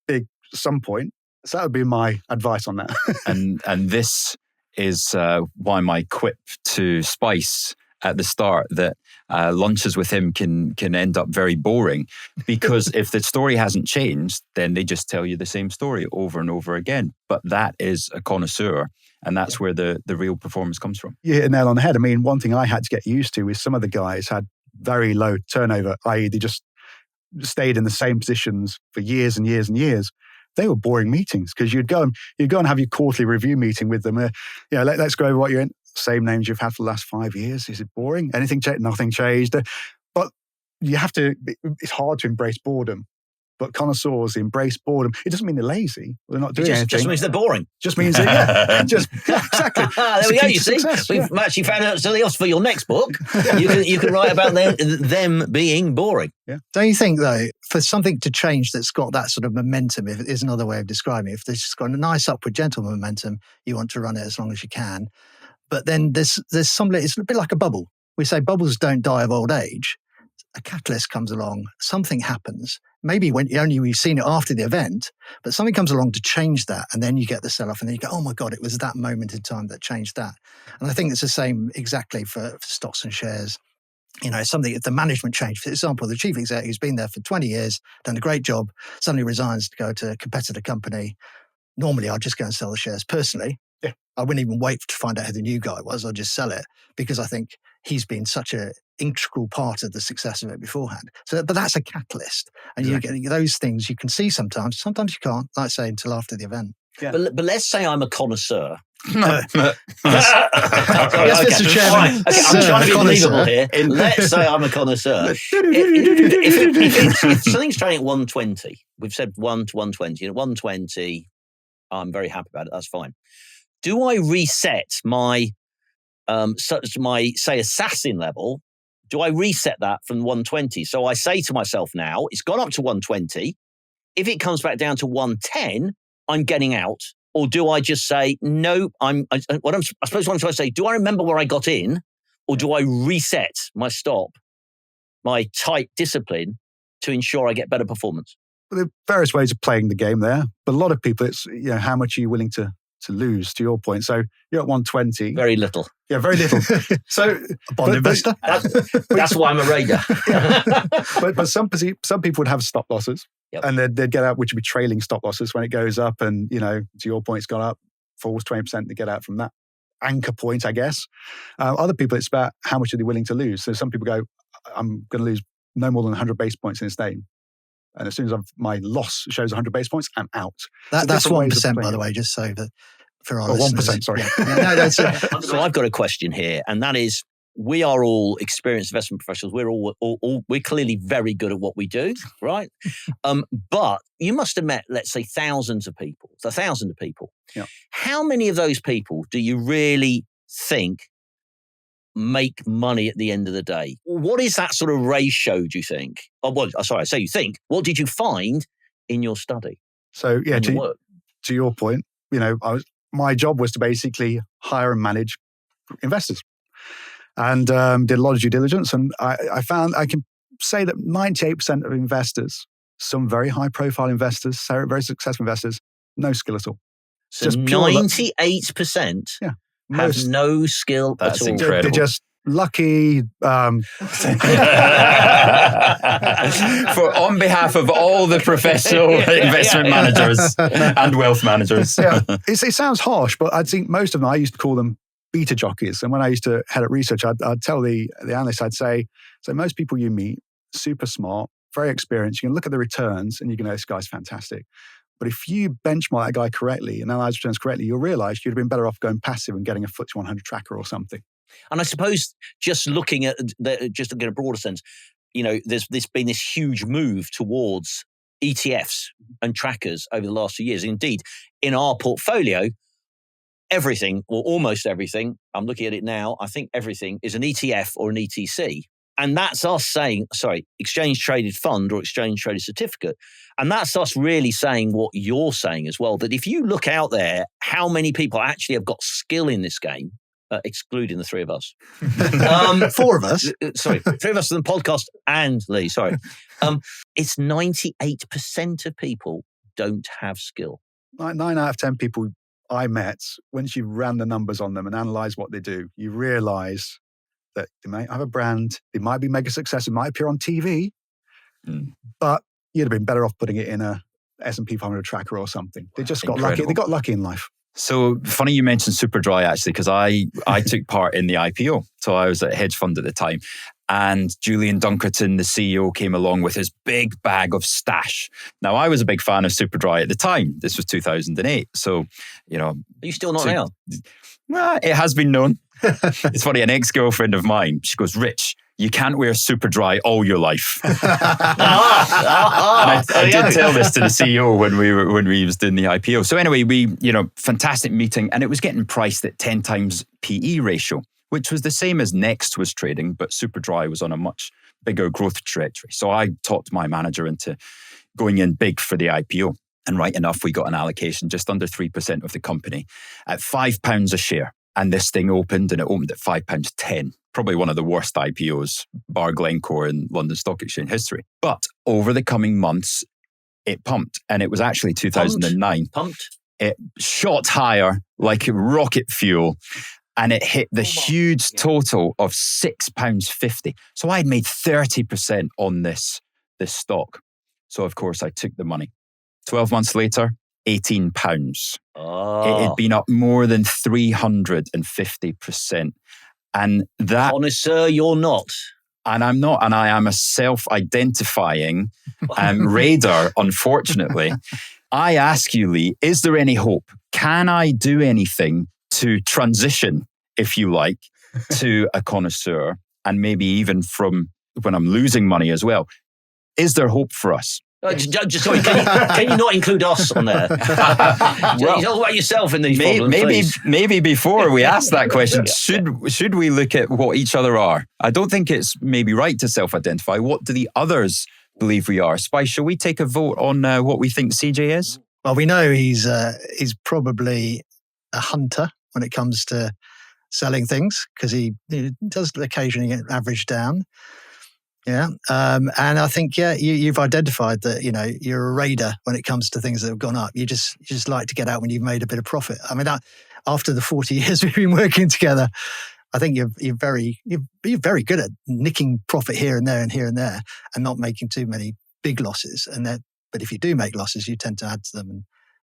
big at some point. So that would be my advice on that. and this is why my quip to Spice at the start that lunches with him can end up very boring, because if the story hasn't changed, then they just tell you the same story over and over again. But that is a connoisseur, and that's where the real performance comes from. You hit a nail on the head. I mean, one thing I had to get used to is some of the guys had very low turnover, i.e. they just stayed in the same positions for years and years and years. They were boring meetings because you'd go and have your quarterly review meeting with them. Let's go over what you're in. Same names you've had for the last 5 years. Is it boring? Anything changed? Nothing changed. But you have to. It's hard to embrace boredom. But connoisseurs embrace boredom. It doesn't mean they're lazy. They're not doing anything. Just means they're boring. Just means that, exactly. There we go, you see. We've actually found out something else for your next book. You can write about them being boring. Yeah. Don't you think, though, for something to change that's got that sort of momentum, if it is another way of describing it, if there's just got a nice upward gentle momentum, you want to run it as long as you can. But then there's it's a bit like a bubble. We say bubbles don't die of old age. A catalyst comes along, something happens. Maybe we've seen it after the event, but something comes along to change that, and then you get the sell-off, and then you go, oh my God, it was that moment in time that changed that. And I think it's the same exactly for stocks and shares. It's something, if the management change, for example, the chief executive who's been there for 20 years, done a great job, suddenly resigns to go to a competitor company. Normally, I'd just go and sell the shares personally. Yeah. I wouldn't even wait to find out who the new guy was. I'd just sell it because I think he's been such an integral part of the success of it beforehand. But that's a catalyst. And you get those things you can see sometimes. Sometimes you can't, like I say, until after the event. Yeah. But let's say I'm a connoisseur. Yes, Mr. Chairman. Okay, I'm trying to be believable here. Let's say I'm a connoisseur. If something's trading at 120, we've said 1 to 120, and at 120, I'm very happy about it. That's fine. Do I reset my say assassin level? Do I reset that from 120? So I say to myself now, it's gone up to 120. If it comes back down to 110, I'm getting out. Or do I just say, no, I suppose what I'm trying to say, do I remember where I got in? Or do I reset my stop, my tight discipline to ensure I get better performance? Well, there are various ways of playing the game there. But a lot of people, it's how much are you willing to lose, to your point. So you're at 120. Very little. Yeah, very little. So a bond investor. That's why I'm a raider. but some people would have stop losses. Yep. And they'd get out, which would be trailing stop losses when it goes up and, to your point, it's gone up, falls 20% to get out from that anchor point, I guess. Other people, it's about how much are they willing to lose. So some people go, I'm going to lose no more than 100 basis points in this name. And as soon as my loss shows 100 basis points, I'm out. That's 1%, by the way, just so that for our listeners. 1%, sorry. Yeah. So I've got a question here, and that is, we are all experienced investment professionals. We're clearly very good at what we do, right? But you must have met, let's say, thousands of people. Yeah. How many of those people do you really think make money at the end of the day? What is that sort of ratio, do you think? I say you think. What did you find in your study? So, yeah, to your point, my job was to basically hire and manage investors. And did a lot of due diligence. And I found, I can say that 98% of investors, some very high profile investors, very successful investors, no skill at all. So 98% have no skill at all. That's incredible. They're just lucky. On behalf of all the professional investment managers and wealth managers. Yeah. It sounds harsh, but I think most of them, I used to call them beta jockeys. And when I used to head up research, I'd tell the analysts, I'd say, so most people you meet, super smart, very experienced, you can look at the returns and you can know this guy's fantastic. But if you benchmark that guy correctly and analyze returns correctly, you'll realize you'd have been better off going passive and getting a FTSE 100 tracker or something. And I suppose just looking at a broader sense, there's been this huge move towards ETFs and trackers over the last few years. Indeed, in our portfolio, everything, or almost everything, I'm looking at it now, I think everything is an ETF or an ETC. And that's us saying, exchange traded fund or exchange traded certificate. And that's us really saying what you're saying as well, that if you look out there, how many people actually have got skill in this game, excluding the three of us. 4 of us. Sorry, 3 of us on the podcast and Lee, sorry. It's 98% of people don't have skill. 9 out of 10 people I met, once you ran the numbers on them and analyze what they do, you realize that they might have a brand, they might be mega successful, might appear on TV, but you'd have been better off putting it in a S&P 500 tracker or something. They just got lucky. They got lucky in life. So funny you mentioned Superdry, actually, because I took part in the IPO. So I was at a hedge fund at the time. And Julian Dunkerton, the CEO, came along with his big bag of stash. Now, I was a big fan of Superdry at the time. This was 2008. So, Are you still not now? Well, it has been known. It's funny, an ex-girlfriend of mine, she goes, Rich, you can't wear Superdry all your life. I did tell this to the CEO when we was doing the IPO. So anyway, fantastic meeting, and it was getting priced at 10 times PE ratio, which was the same as Next was trading, but Superdry was on a much bigger growth trajectory. So I talked my manager into going in big for the IPO. And right enough, we got an allocation just under 3% of the company at £5 a share. And this thing opened, and it opened at £5.10. Probably one of the worst IPOs, bar Glencore, in London Stock Exchange history. But over the coming months, it pumped. And it was actually 2009. Pumped? It shot higher like rocket fuel. And it hit the huge total of £6.50. So I'd made 30% on this stock. So of course I took the money. 12 months later, £18. It had been up more than 350%. And that... Connoisseur, you're not. And I'm not. And I am a self-identifying raider, unfortunately. I ask you, Lee, is there any hope? Can I do anything to transition, if you like, to a connoisseur, and maybe even from when I'm losing money as well? Is there hope for us? Sorry, can you not include us on there? Well, talk about yourself in these problems, maybe before we ask that question, should we look at what each other are? I don't think it's maybe right to self-identify. What do the others believe we are? Spice, shall we take a vote on what we think CJ is? Well, we know he's probably a hunter when it comes to selling things, because he does occasionally get averaged down. Yeah. And I think, you've identified that, you're a raider when it comes to things that have gone up. You just like to get out when you've made a bit of profit. I mean, after the 40 years we've been working together, I think you're very good at nicking profit here and there and here and there, and not making too many big losses. But if you do make losses, you tend to add to them and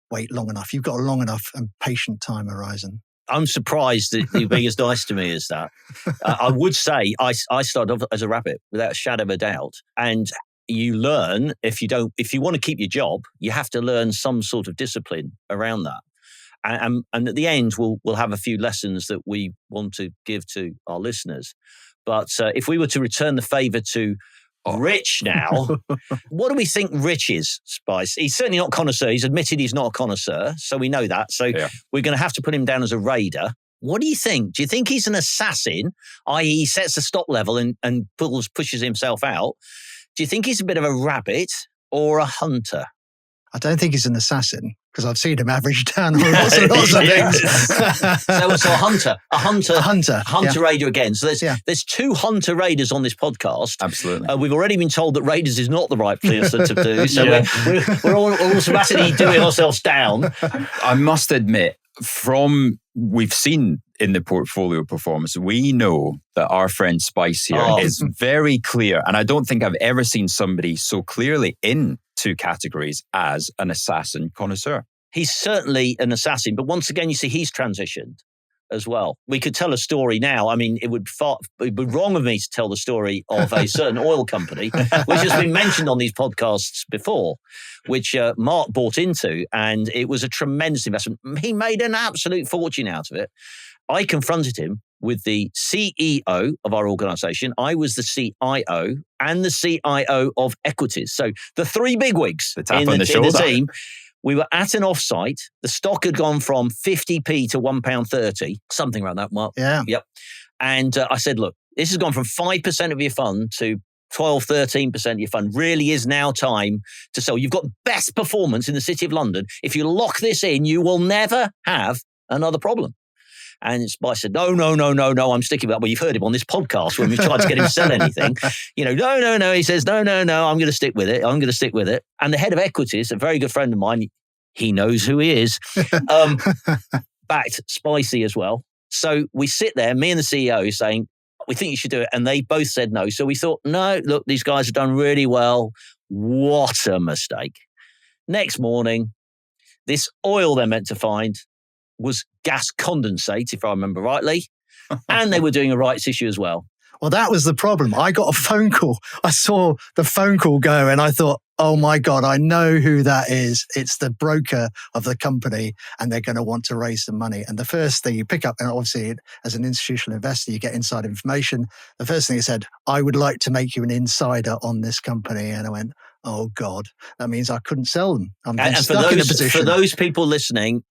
wait long enough. You've got a long enough and patient time horizon. I'm surprised that you're being as nice to me as that. I would say I started off as a rabbit without a shadow of a doubt. And you learn, if you want to keep your job, you have to learn some sort of discipline around that. And at the end, we'll have a few lessons that we want to give to our listeners. But if we were to return the favour to Rich now, what do we think Rich is, Spice? He's certainly not connoisseur. He's admitted he's not a connoisseur, so we know that. So we're going to have to put him down as a raider. What do you think? Do you think he's an assassin, i.e. he sets the stop level and pushes himself out? Do you think he's a bit of a rabbit or a hunter? I don't think he's an assassin, because I've seen him average down on lots and lots of things. So a hunter yeah. raider again. So there's two hunter raiders on this podcast. Absolutely. We've already been told that raiders is not the right place to do. So we're all automatically doing ourselves down. I must admit, we've seen in the portfolio performance, we know that our friend Spice here is very clear. And I don't think I've ever seen somebody so clearly in two categories as an assassin connoisseur. He's certainly an assassin, but once again, you see, he's transitioned as well. We could tell a story now. I mean, it would be wrong of me to tell the story of a certain oil company, which has been mentioned on these podcasts before, which Mark bought into, and it was a tremendous investment. He made an absolute fortune out of it. I confronted him with the CEO of our organisation. I was the CIO and the CIO of equities. So the three bigwigs in the team. We were at an offsite. The stock had gone from 50p to £1.30, something around that mark. Yeah. Yep. And I said, look, this has gone from 5% of your fund to 12, 13% of your fund. Really is now time to sell. You've got best performance in the City of London. If you lock this in, you will never have another problem. And Spice said, no, I'm sticking with that. Well, you've heard him on this podcast when we've tried to get him to sell anything. No. He says, no, I'm going to stick with it. And the head of equities, a very good friend of mine, he knows who he is, backed Spicy as well. So we sit there, me and the CEO saying, we think you should do it. And they both said no. So we thought, no, look, these guys have done really well. What a mistake. Next morning, this oil they're meant to find was gas condensate, if I remember rightly. And they were doing a rights issue as well. Well, that was the problem. I got a phone call. I saw the phone call go and I thought, oh my God, I know who that is. It's the broker of the company and they're going to want to raise some money. And the first thing you pick up, and obviously as an institutional investor, you get inside information. The first thing he said, I would like to make you an insider on this company. And I went, oh God, that means I couldn't sell them. I'm stuck in a position. For those people listening,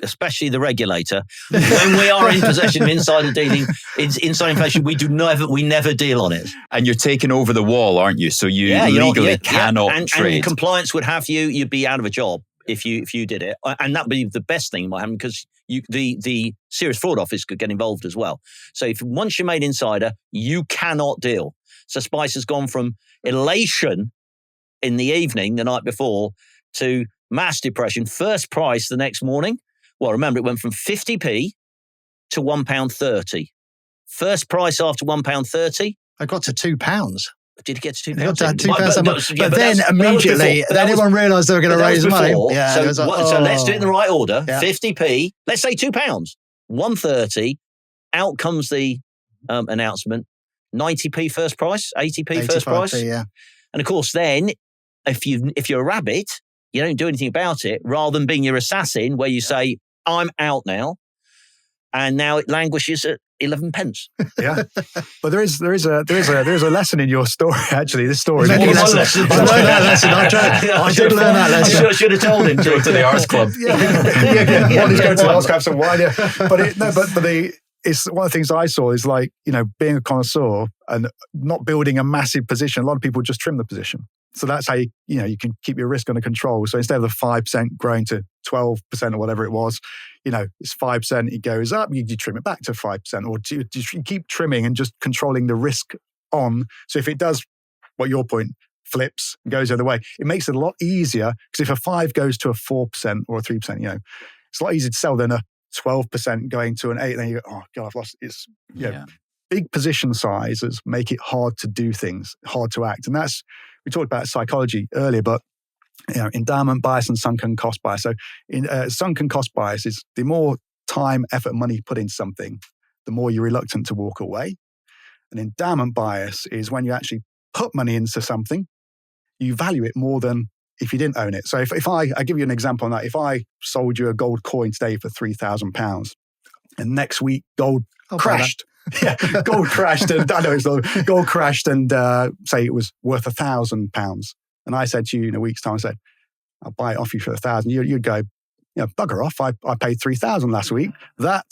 especially the regulator, when we are in possession of insider dealing, inside information, we never deal on it. And you're taking over the wall, aren't you? So you legally cannot trade. And compliance would have you'd be out of a job if you did it. And that would be the best thing that might happen because the Serious Fraud Office could get involved as well. So once you're made insider, you cannot deal. So Spice has gone from elation in the evening, the night before, to mass depression, first price the next morning. Well, remember, it went from 50p to £1.30. First price after £1.30. I got to £2. Did it get to £2? I got to £2. But then immediately, everyone realised they were going to raise money. Yeah, so let's do it in the right order. Yeah. 50p, let's say £2. 130, out comes the announcement. 90p first price, 80p first price. Yeah. And of course, then, if you're a rabbit, you don't do anything about it, rather than being your assassin, where you say, I'm out now, and now it languishes at 11 pence. Yeah, but there is a lesson in your story. Actually, this story. I learned that lesson. I did learn that lesson. I should have told him to go to the Arts Club. Yeah. He's going to the Arts Club, have some wine. Yeah. It's one of the things I saw is like, being a connoisseur and not building a massive position. A lot of people just trim the position. So that's how you can keep your risk under control. So instead of the 5% growing to 12% or whatever it was, it's 5%, it goes up, you trim it back to 5%, or you keep trimming and just controlling the risk on. So if it does, what your point, flips, goes the other way, it makes it a lot easier, because if a 5 goes to a 4% or a 3%, it's a lot easier to sell than a 12% going to an 8. Then you go, oh God, I've lost. It's big position sizes make it hard to do things, hard to act. And we talked about psychology earlier, but endowment bias and sunken cost bias. So sunken cost bias is the more time, effort, money you put into something, the more you're reluctant to walk away. And endowment bias is when you actually put money into something, you value it more than if you didn't own it. So if I give you an example on that, if I sold you a gold coin today for £3,000 and next week gold crashed. Yeah, gold crashed, and I know it's not, gold crashed, and say it was worth £1,000, and I said to you in a week's time, I said, I'll buy it off you for £1,000. You'd go, bugger off. I paid £3,000 last week. That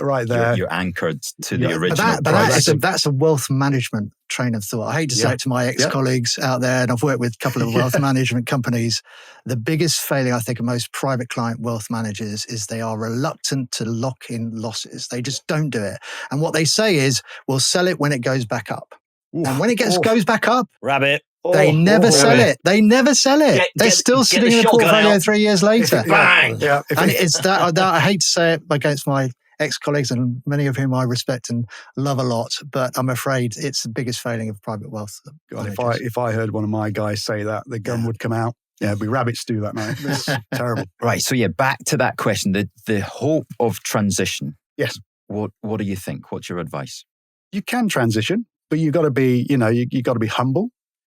right there. You're anchored to the original. But that's a wealth management train of thought. I hate to say it to my ex-colleagues out there, and I've worked with a couple of wealth management companies. The biggest failing, I think, of most private client wealth managers is they are reluctant to lock in losses. They just don't do it. And what they say is, we'll sell it when it goes back up. And when it goes back up, rabbit. They never sell it. They never sell it. They're still sitting in a portfolio 3 years later. Bang! Yeah. And it's that I hate to say it against my ex-colleagues, and many of whom I respect and love a lot, but I'm afraid it's the biggest failing of private wealth. God, if I heard one of my guys say that, the gun would come out. Yeah, we rabbits do that, mate. It's terrible. Right. So back to that question, the hope of transition. Yes. What do you think? What's your advice? You can transition, but you've got to be, you got to be humble.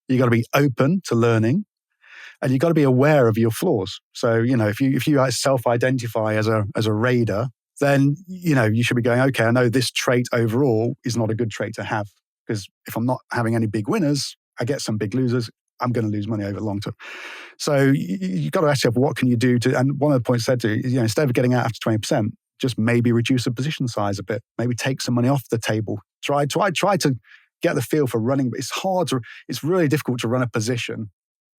You got to be open to learning, and you got to be aware of your flaws. So, if you self-identify as a raider, then, you should be going, okay, I know this trait overall is not a good trait to have, because if I'm not having any big winners, I get some big losers, I'm going to lose money over the long term. So you've got to ask yourself, what can you do to, and one of the points said to you is, instead of getting out after 20%, just maybe reduce the position size a bit, maybe take some money off the table. Try to get the feel for running, but it's really difficult to run a position.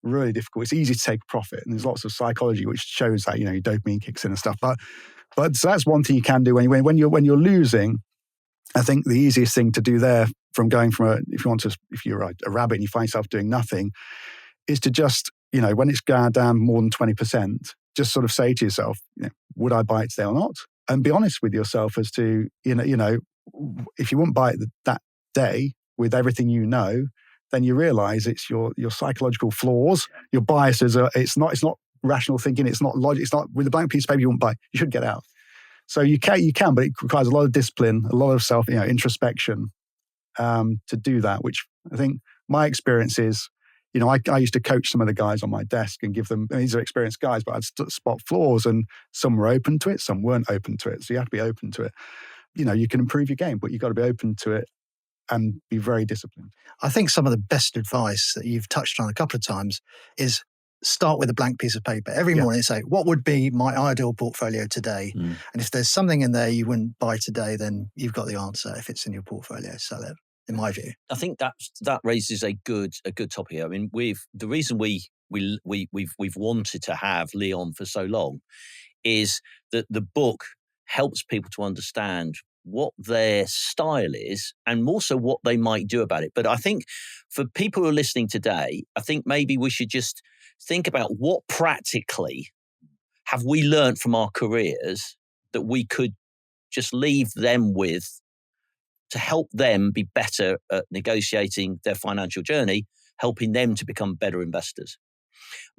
Really difficult. It's easy to take a profit, and there's lots of psychology which shows that, your dopamine kicks in and stuff. But so that's one thing you can do when you're losing. I think the easiest thing to do there, from going from if you're a rabbit and you find yourself doing nothing, is to just, when it's going down more than 20%, just sort of say to yourself, would I buy it today or not? And be honest with yourself as to, if you wouldn't buy it that day with everything then you realize it's your psychological flaws, your biases. It's not rational thinking. It's not logic. It's not with a blank piece of paper you won't buy. You should get out. So you can, but it requires a lot of discipline, a lot of self, introspection, to do that, which I think my experience is, I used to coach some of the guys on my desk and give them, these are experienced guys, but I'd spot flaws, and some were open to it, some weren't open to it. So you have to be open to it. You can improve your game, but you've got to be open to it and be very disciplined. I think some of the best advice that you've touched on a couple of times is start with a blank piece of paper. Every morning say, what would be my ideal portfolio today? And if there's something in there you wouldn't buy today, then you've got the answer. If it's in your portfolio, sell it, in my view. I think that raises a good topic here. I mean, the reason we've wanted to have Lee on for so long is that the book helps people to understand what their style is and more so what they might do about it. But I think for people who are listening today, I think maybe we should just think about what practically have we learned from our careers that we could just leave them with to help them be better at negotiating their financial journey, helping them to become better investors.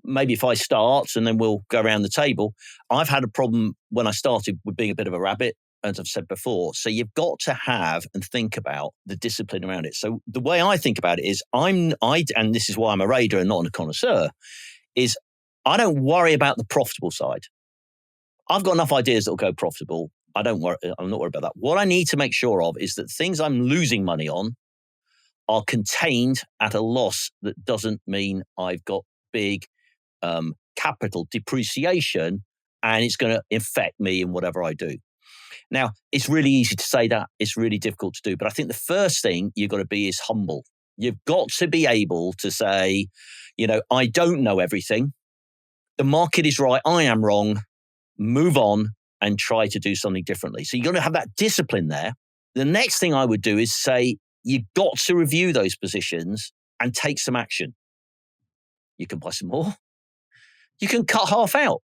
Maybe if I start and then we'll go around the table. I've had a problem when I started with being a bit of a rabbit, as I've said before. So you've got to have and think about the discipline around it. So the way I think about it is and this is why I'm a raider and not a connoisseur, is I don't worry about the profitable side. I've got enough ideas that will go profitable. I'm not worried about that. What I need to make sure of is that things I'm losing money on are contained at a loss that doesn't mean I've got big capital depreciation and it's going to affect me in whatever I do. Now, it's really easy to say that. It's really difficult to do. But I think the first thing you've got to be is humble. You've got to be able to say, I don't know everything. The market is right. I am wrong. Move on and try to do something differently. So you've got to have that discipline there. The next thing I would do is say, you've got to review those positions and take some action. You can buy some more. You can cut half out.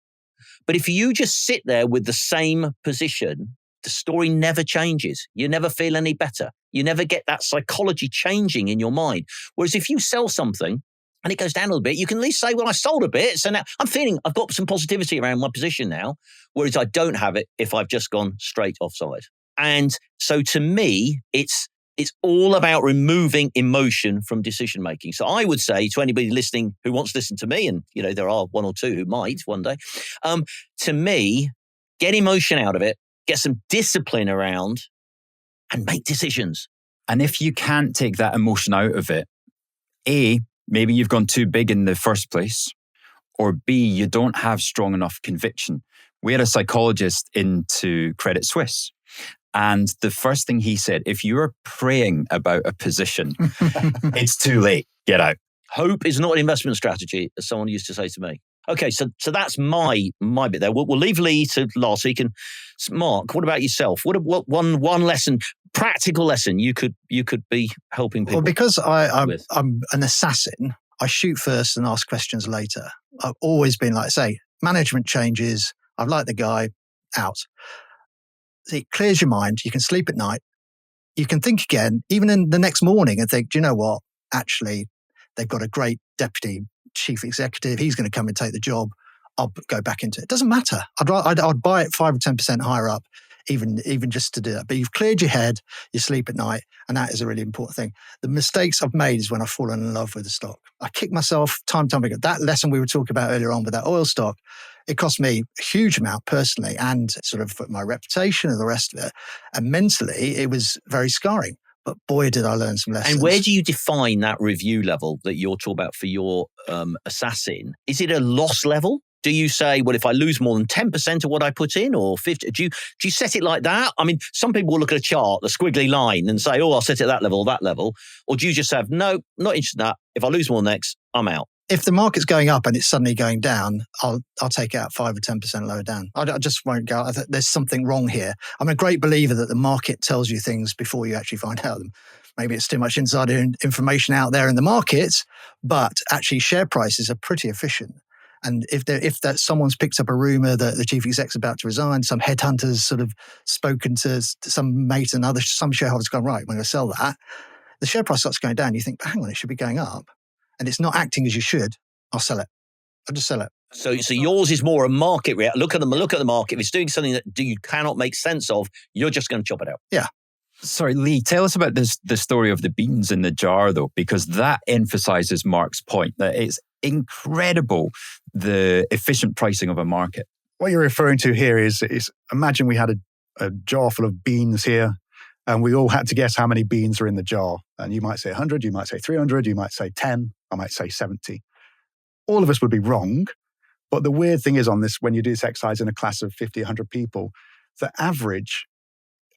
But if you just sit there with the same position, the story never changes. You never feel any better. You never get that psychology changing in your mind. Whereas if you sell something and it goes down a little bit, you can at least say, well, I sold a bit. So now I've got some positivity around my position now, whereas I don't have it if I've just gone straight offside. And so to me, it's all about removing emotion from decision making. So I would say to anybody listening who wants to listen to me, and there are one or two who might one day, to me, get emotion out of it, get some discipline around, and make decisions. And if you can't take that emotion out of it, A, maybe you've gone too big in the first place, or B, you don't have strong enough conviction. We had a psychologist into Credit Suisse. And the first thing he said, if you're praying about a position, it's too late. Get out. Hope is not an investment strategy, as someone used to say to me. Okay, so that's my bit there. We'll leave Lee to last. So you can, Mark, what about yourself? What one lesson, practical lesson you could be helping people? Well, because I'm an assassin, I shoot first and ask questions later. I've always been like, say, management changes. I've liked the guy, out. It clears your mind. You can sleep at night. You can think again, even in the next morning, and think, do you know what? Actually, they've got a great deputy chief executive. He's going to come and take the job. I'll go back into it. It doesn't matter. I'd buy it 5 or 10% higher up, even just to do that. But you've cleared your head. You sleep at night, and that is a really important thing. The mistakes I've made is when I've fallen in love with the stock. I kick myself time again. That lesson we were talking about earlier on with that oil stock, it cost me a huge amount personally, and sort of my reputation and the rest of it. And mentally, it was very scarring. But boy, did I learn some lessons. And where do you define that review level that you're talking about for your assassin? Is it a loss level? Do you say, well, if I lose more than 10% of what I put in, or 50, do you set it like that? I mean, some people will look at a chart, the squiggly line, and say, oh, I'll set it at that level or that level. Or do you just have, no, not interested in that. If I lose more than X, I'm out. If the market's going up and it's suddenly going down, I'll take it out 5 or 10% lower down. I just won't go. There's something wrong here. I'm a great believer that the market tells you things before you actually find out them. Maybe it's too much insider information out there in the markets, but actually share prices are pretty efficient. And if someone's picked up a rumor that the chief exec's about to resign, some headhunters sort of spoken to some mate and some shareholders gone, right, we're going to sell that. The share price starts going down. You think, hang on, it should be going up. And it's not acting as you should, I'll sell it. I'll just sell it. So yours is more a market reaction. Look at the market. If it's doing something that you cannot make sense of, you're just going to chop it out. Yeah. Sorry, Lee, tell us about the story of the beans in the jar, though, because that emphasizes Mark's point that it's incredible the efficient pricing of a market. What you're referring to here is imagine we had a jar full of beans here, and we all had to guess how many beans are in the jar. And you might say 100, you might say 300, you might say 10, I might say 70. All of us would be wrong. But the weird thing is on this, when you do this exercise in a class of 50, 100 people, the average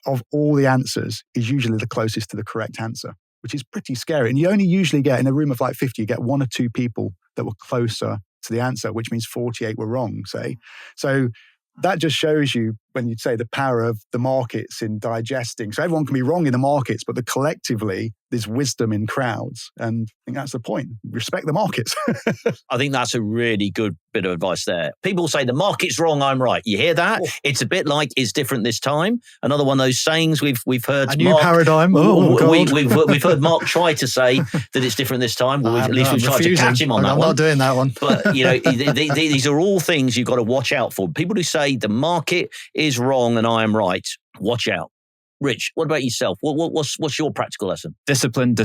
of all the answers is usually the closest to the correct answer, which is pretty scary. And you only usually get, in a room of like 50, you get 1 or 2 people that were closer to the answer, which means 48 were wrong, say. So that just shows you, when you say the power of the markets in digesting. So everyone can be wrong in the markets, but collectively, there's wisdom in crowds. And I think that's the point. Respect the markets. I think that's a really good bit of advice there. People say the market's wrong, I'm right. You hear that? Oh. It's a bit like it's different this time. Another one of those sayings we've heard. A new paradigm. Oh, God. We've heard Mark try to say that it's different this time. Well, at least we've tried to catch him on that one. I'm not doing that one. But these are all things you've got to watch out for. People who say the market is wrong and I am right, watch out. Rich, what about yourself? What's your practical lesson? Discipline.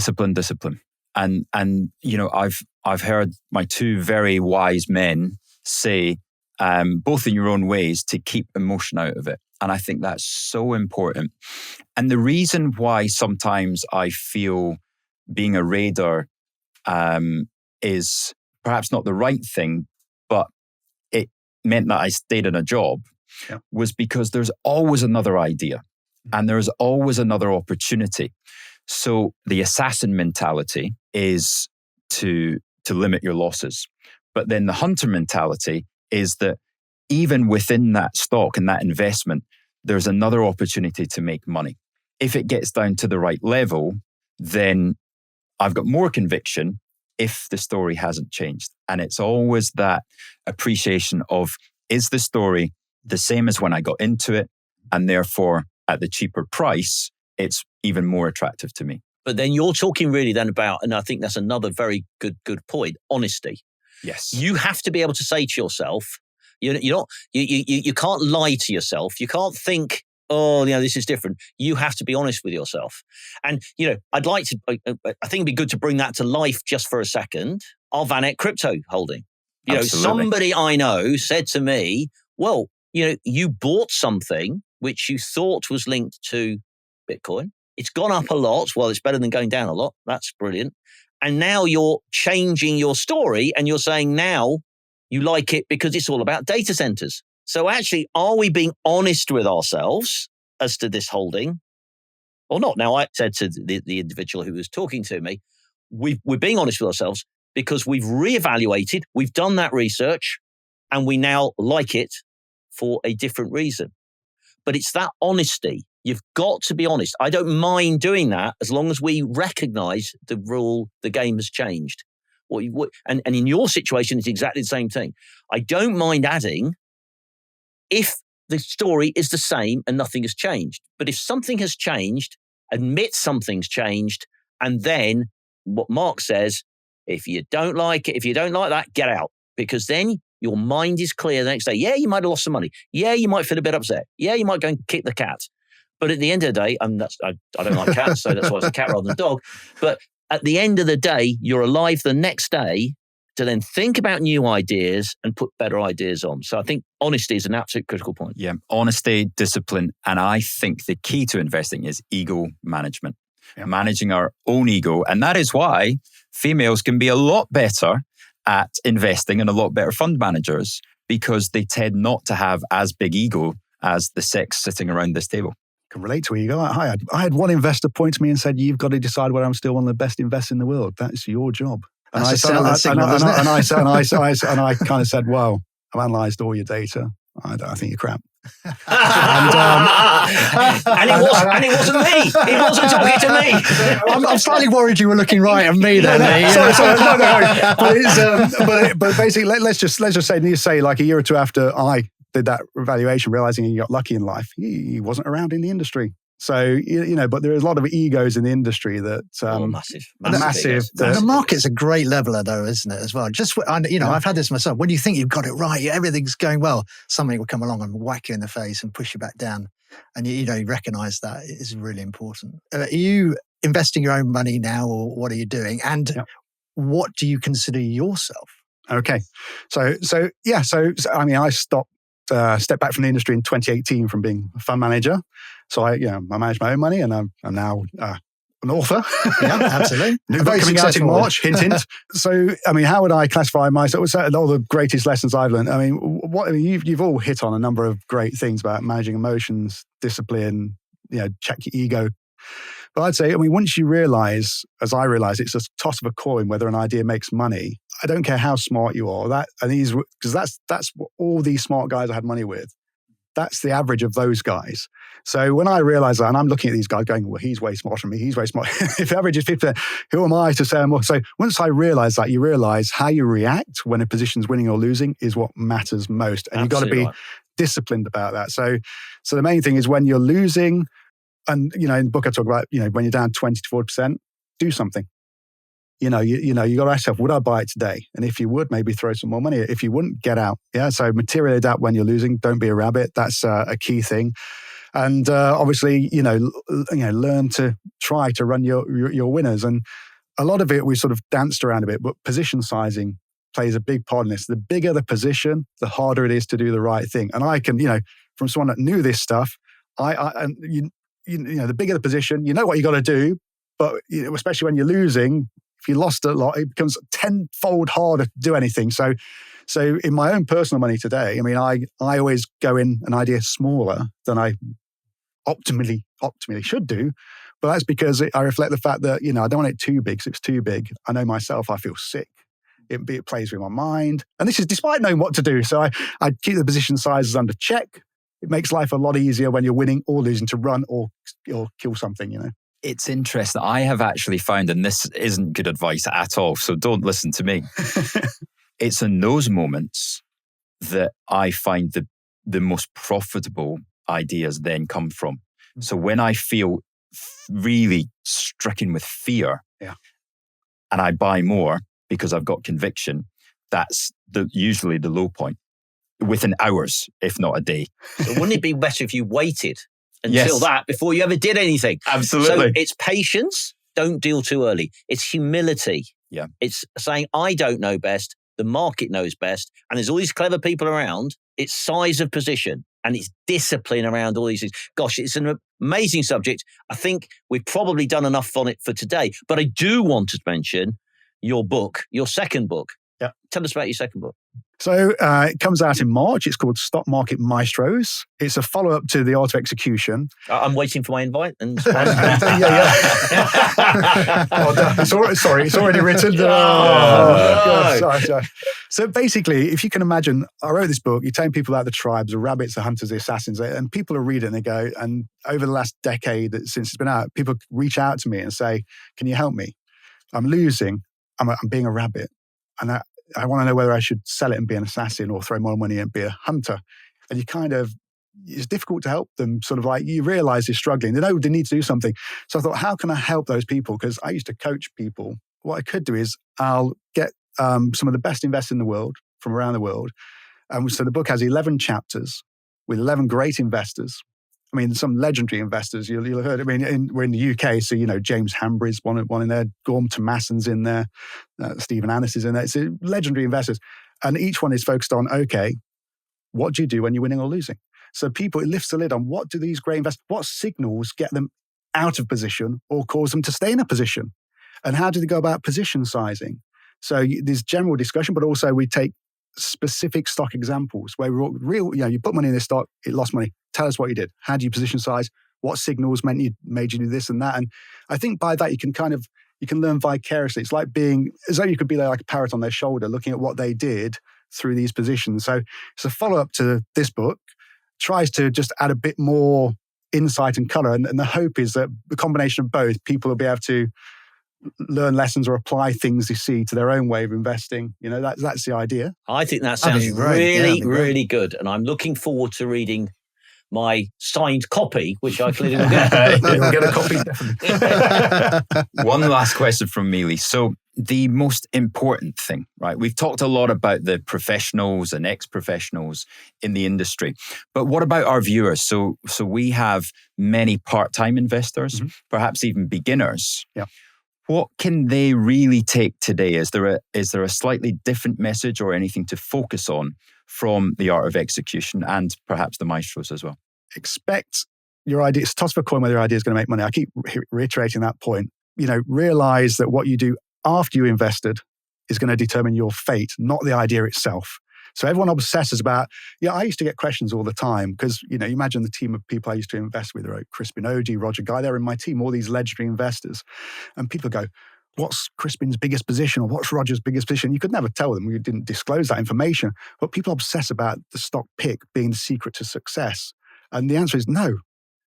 And I've heard my 2 very wise men say, both in your own ways, to keep emotion out of it. And I think that's so important. And the reason why sometimes I feel being a raider is perhaps not the right thing, but it meant that I stayed in a job, was because there's always another idea. And there's always another opportunity. So the assassin mentality is to limit your losses. But then the hunter mentality is that even within that stock and that investment, there's another opportunity to make money. If it gets down to the right level, then I've got more conviction if the story hasn't changed. And it's always that appreciation of, is the story the same as when I got into it? And therefore, at the cheaper price, it's even more attractive to me. But then you're talking really then about, and I think that's another very good point, honesty. Yes. You have to be able to say to yourself, you can't lie to yourself. You can't think, this is different. You have to be honest with yourself. And, I think it'd be good to bring that to life just for a second. Our VanEck crypto holding. Somebody I know said to me, well, you bought something which you thought was linked to Bitcoin. It's gone up a lot. Well, it's better than going down a lot. That's brilliant. And now you're changing your story and you're saying now you like it because it's all about data centers. So actually, are we being honest with ourselves as to this holding or not? Now, I said to the individual who was talking to me, we're being honest with ourselves because we've reevaluated, we've done that research, and we now like it for a different reason. But it's that honesty. You've got to be honest. I don't mind doing that as long as we recognize the game has changed. And in your situation, it's exactly the same thing. I don't mind adding if the story is the same and nothing has changed. But if something has changed, admit something's changed, and then what Mark says, if you don't like it, if you don't like that, get out. Because then your mind is clear the next day. Yeah, you might have lost some money. Yeah, you might feel a bit upset. Yeah, you might go and kick the cat. But at the end of the day, I don't like cats, so that's why it's a cat rather than a dog. But at the end of the day, you're alive the next day to then think about new ideas and put better ideas on. So I think honesty is an absolute critical point. Yeah, honesty, discipline. And I think the key to investing is ego management, managing our own ego. And that is why females can be a lot better at investing and a lot better fund managers, because they tend not to have as big ego as the sex sitting around this table. Can relate to where you go. I had one investor point to me and said, "You've got to decide whether I'm still one of the best investors in the world. That's your job." And I kind of said, "Well, I've analysed all your data. I think you're crap." And it wasn't me. It wasn't talking to me. I'm slightly worried you were looking right at me then. But basically, let's just say like a year or two after I did that evaluation, realizing he got lucky in life, he wasn't around in the industry. So, but there is a lot of egos in the industry that massive. And the market's a great leveler, though, isn't it? As well. I've had this myself. When you think you've got it right, everything's going well, something will come along and whack you in the face and push you back down, and you recognise that is really important. Are you investing your own money now, or what are you doing? And what do you consider yourself? Okay, so I mean, I stepped back from the industry in 2018 from being a fund manager. So I manage my own money, and I'm now an author. Yeah, absolutely. New book coming out in March. Hint, hint. So, I mean, how would I classify myself? All the greatest lessons I've learned. I mean, you've all hit on a number of great things about managing emotions, discipline. Check your ego. But I'd say, once you realize, as I realize, it's a toss of a coin whether an idea makes money. I don't care how smart you are. Because that's what all these smart guys I had money with. That's the average of those guys. So when I realize that, and I'm looking at these guys going, well, he's way smarter than me, he's way smarter. If the average is 50%, who am I to say more? So once I realize that, you realize how you react when a position's winning or losing is what matters most. And you've got to be disciplined about that. So the main thing is when you're losing, and in the book I talk about, when you're down 20 to 40%, do something. You got to ask yourself, would I buy it today? And if you would, maybe throw some more money. If you wouldn't, get out. Yeah. So materially adapt when you're losing. Don't be a rabbit. That's a key thing. And obviously, learn to try to run your winners. And a lot of it we sort of danced around a bit, but position sizing plays a big part in this. The bigger the position, the harder it is to do the right thing. And I can, from someone that knew this stuff, the bigger the position, you know what you got to do, but especially when you're losing. If you lost a lot, it becomes tenfold harder to do anything. So in my own personal money today, I always go in an idea smaller than I optimally should do. But that's because I reflect the fact that, I don't want it too big. So if it's too big, I know myself, I feel sick. It plays with my mind. And this is despite knowing what to do. So I keep the position sizes under check. It makes life a lot easier when you're winning or losing to run or kill something, It's interesting. I have actually found, and this isn't good advice at all, so don't listen to me. It's in those moments that I find the most profitable ideas then come from. So when I feel really stricken with fear, and I buy more because I've got conviction, that's usually the low point within hours, if not a day. So wouldn't it be better if you waited until that before you ever did anything? Absolutely. So it's patience. Don't deal too early. It's humility. Yeah. It's saying, I don't know best. The market knows best. And there's all these clever people around. It's size of position and it's discipline around all these things. Gosh, it's an amazing subject. I think we've probably done enough on it for today. But I do want to mention your book, your second book. Yeah. Tell us about your second book. So it comes out in March. It's called Market Maestros. It's a follow-up to The Art of Execution. I'm waiting for my invite. And It's already written. Sorry. So basically, if you can imagine, I wrote this book. You're telling people about the tribes, the rabbits, the hunters, the assassins, and people will read it and they go, and over the last decade since it's been out, people reach out to me and say, can you help me? I'm losing. I'm being a rabbit. And I want to know whether I should sell it and be an assassin or throw more money and be a hunter. And it's difficult to help them. Sort of like you realize they're struggling. They know they need to do something. So I thought, how can I help those people? Because I used to coach people. What I could do is I'll get some of the best investors in the world from around the world. So the book has 11 chapters with 11 great investors. Some legendary investors you'll have heard. We're in the UK, so James Hambry's one in there, Gorm Tomasson's in there, Stephen Annis is in there. It's legendary investors, and each one is focused on what do you do when you're winning or losing? So it lifts the lid on what do these great investors, what signals get them out of position or cause them to stay in a position, and how do they go about position sizing? So there's general discussion, but also we take specific stock examples where you put money in this stock, it lost money. Tell us what you did. How do you position size? What signals made you do this and that? And I think by that you can learn vicariously. It's like as though you could be like a parrot on their shoulder, looking at what they did through these positions. So it's a follow-up to this book, tries to just add a bit more insight and color. And the hope is that the combination of both, people will be able to learn lessons or apply things they see to their own way of investing. That's the idea. I think that sounds really good. And I'm looking forward to reading my signed copy, which I clearly will get. You'll get a copy, definitely. One last question from me, Lee. So the most important thing, right? We've talked a lot about the professionals and ex-professionals in the industry, but what about our viewers? So we have many part-time investors, perhaps even beginners. Yeah. What can they really take today? Is there a slightly different message or anything to focus on from the art of execution and perhaps the maestros as well? Expect your idea. It's toss of a coin whether your idea is going to make money. I keep reiterating that point. Realize that what you do after you invested is going to determine your fate, not the idea itself. So everyone obsesses about, I used to get questions all the time because, you imagine the team of people I used to invest with, right? Crispin Odey, Roger Guy, they're in my team, all these legendary investors. And people go, what's Crispin's biggest position or what's Roger's biggest position? You could never tell them. We didn't disclose that information. But people obsess about the stock pick being the secret to success. And the answer is no,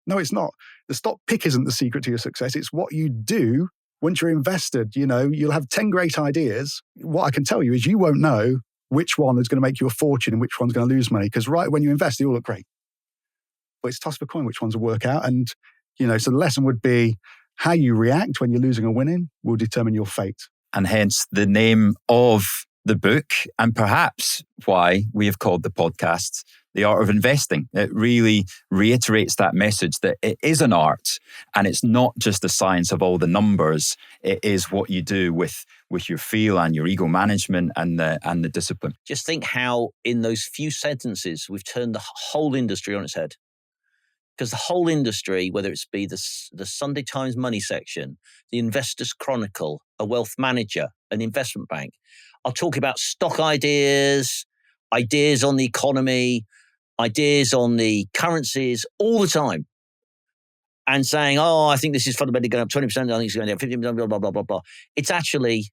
it's not. The stock pick isn't the secret to your success. It's what you do once you're invested. You'll have 10 great ideas. What I can tell you is you won't know which one is going to make you a fortune and which one's going to lose money. Because right when you invest, they all look great. But it's toss of a coin which ones will work out. And, so the lesson would be how you react when you're losing or winning will determine your fate. And hence the name of the book, and perhaps why we have called the podcast The Art of Investing. It really reiterates that message that it is an art and it's not just the science of all the numbers. It is what you do with your feel and your ego management and the discipline. Just think how in those few sentences we've turned the whole industry on its head. Because the whole industry, whether it's be the Sunday Times Money section, the Investors Chronicle, a wealth manager, an investment bank, are talking about stock ideas on the economy, ideas on the currencies all the time. And saying, I think this is fundamentally going up 20%, I think it's going down 15%, blah, blah, blah, blah, blah. It's actually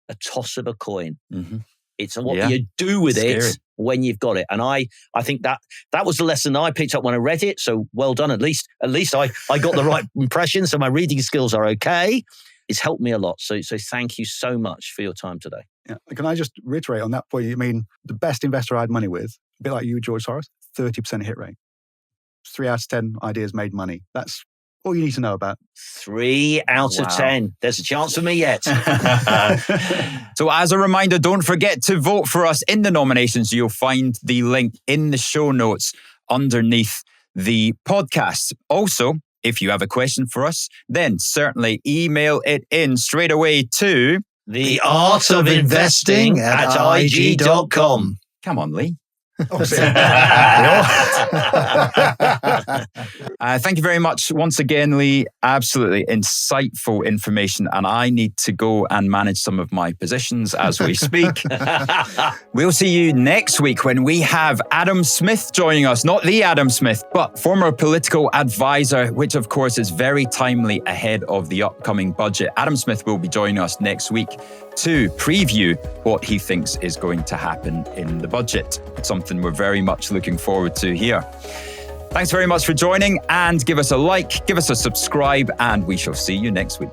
a toss of a coin. Mm-hmm. It's what you do with it when you've got it. And I think that was the lesson I picked up when I read it. So well done. At least I got the right impression. So my reading skills are okay. It's helped me a lot. So thank you so much for your time today. Yeah. Can I just reiterate on that point? I mean, the best investor I had money with, a bit like you, George Soros, 30% hit rate. 3 out of 10 ideas made money. That's all you need to know about. 3 out of 10. There's a chance for me yet. So as a reminder, don't forget to vote for us in the nominations. You'll find the link in the show notes underneath the podcast. Also, if you have a question for us, then certainly email it in straight away to theartofinvesting@ig.com. Come on, Lee. Thank you very much once again, Lee. Absolutely insightful information, and I need to go and manage some of my positions as we speak. We'll see you next week when we have Adam Smith joining us. Not the Adam Smith, but former political advisor, which of course is very timely ahead of the upcoming budget. Adam Smith will be joining us next week to preview what he thinks is going to happen in the budget. It's something we're very much looking forward to here. Thanks very much for joining, and give us a like, give us a subscribe, and we shall see you next week.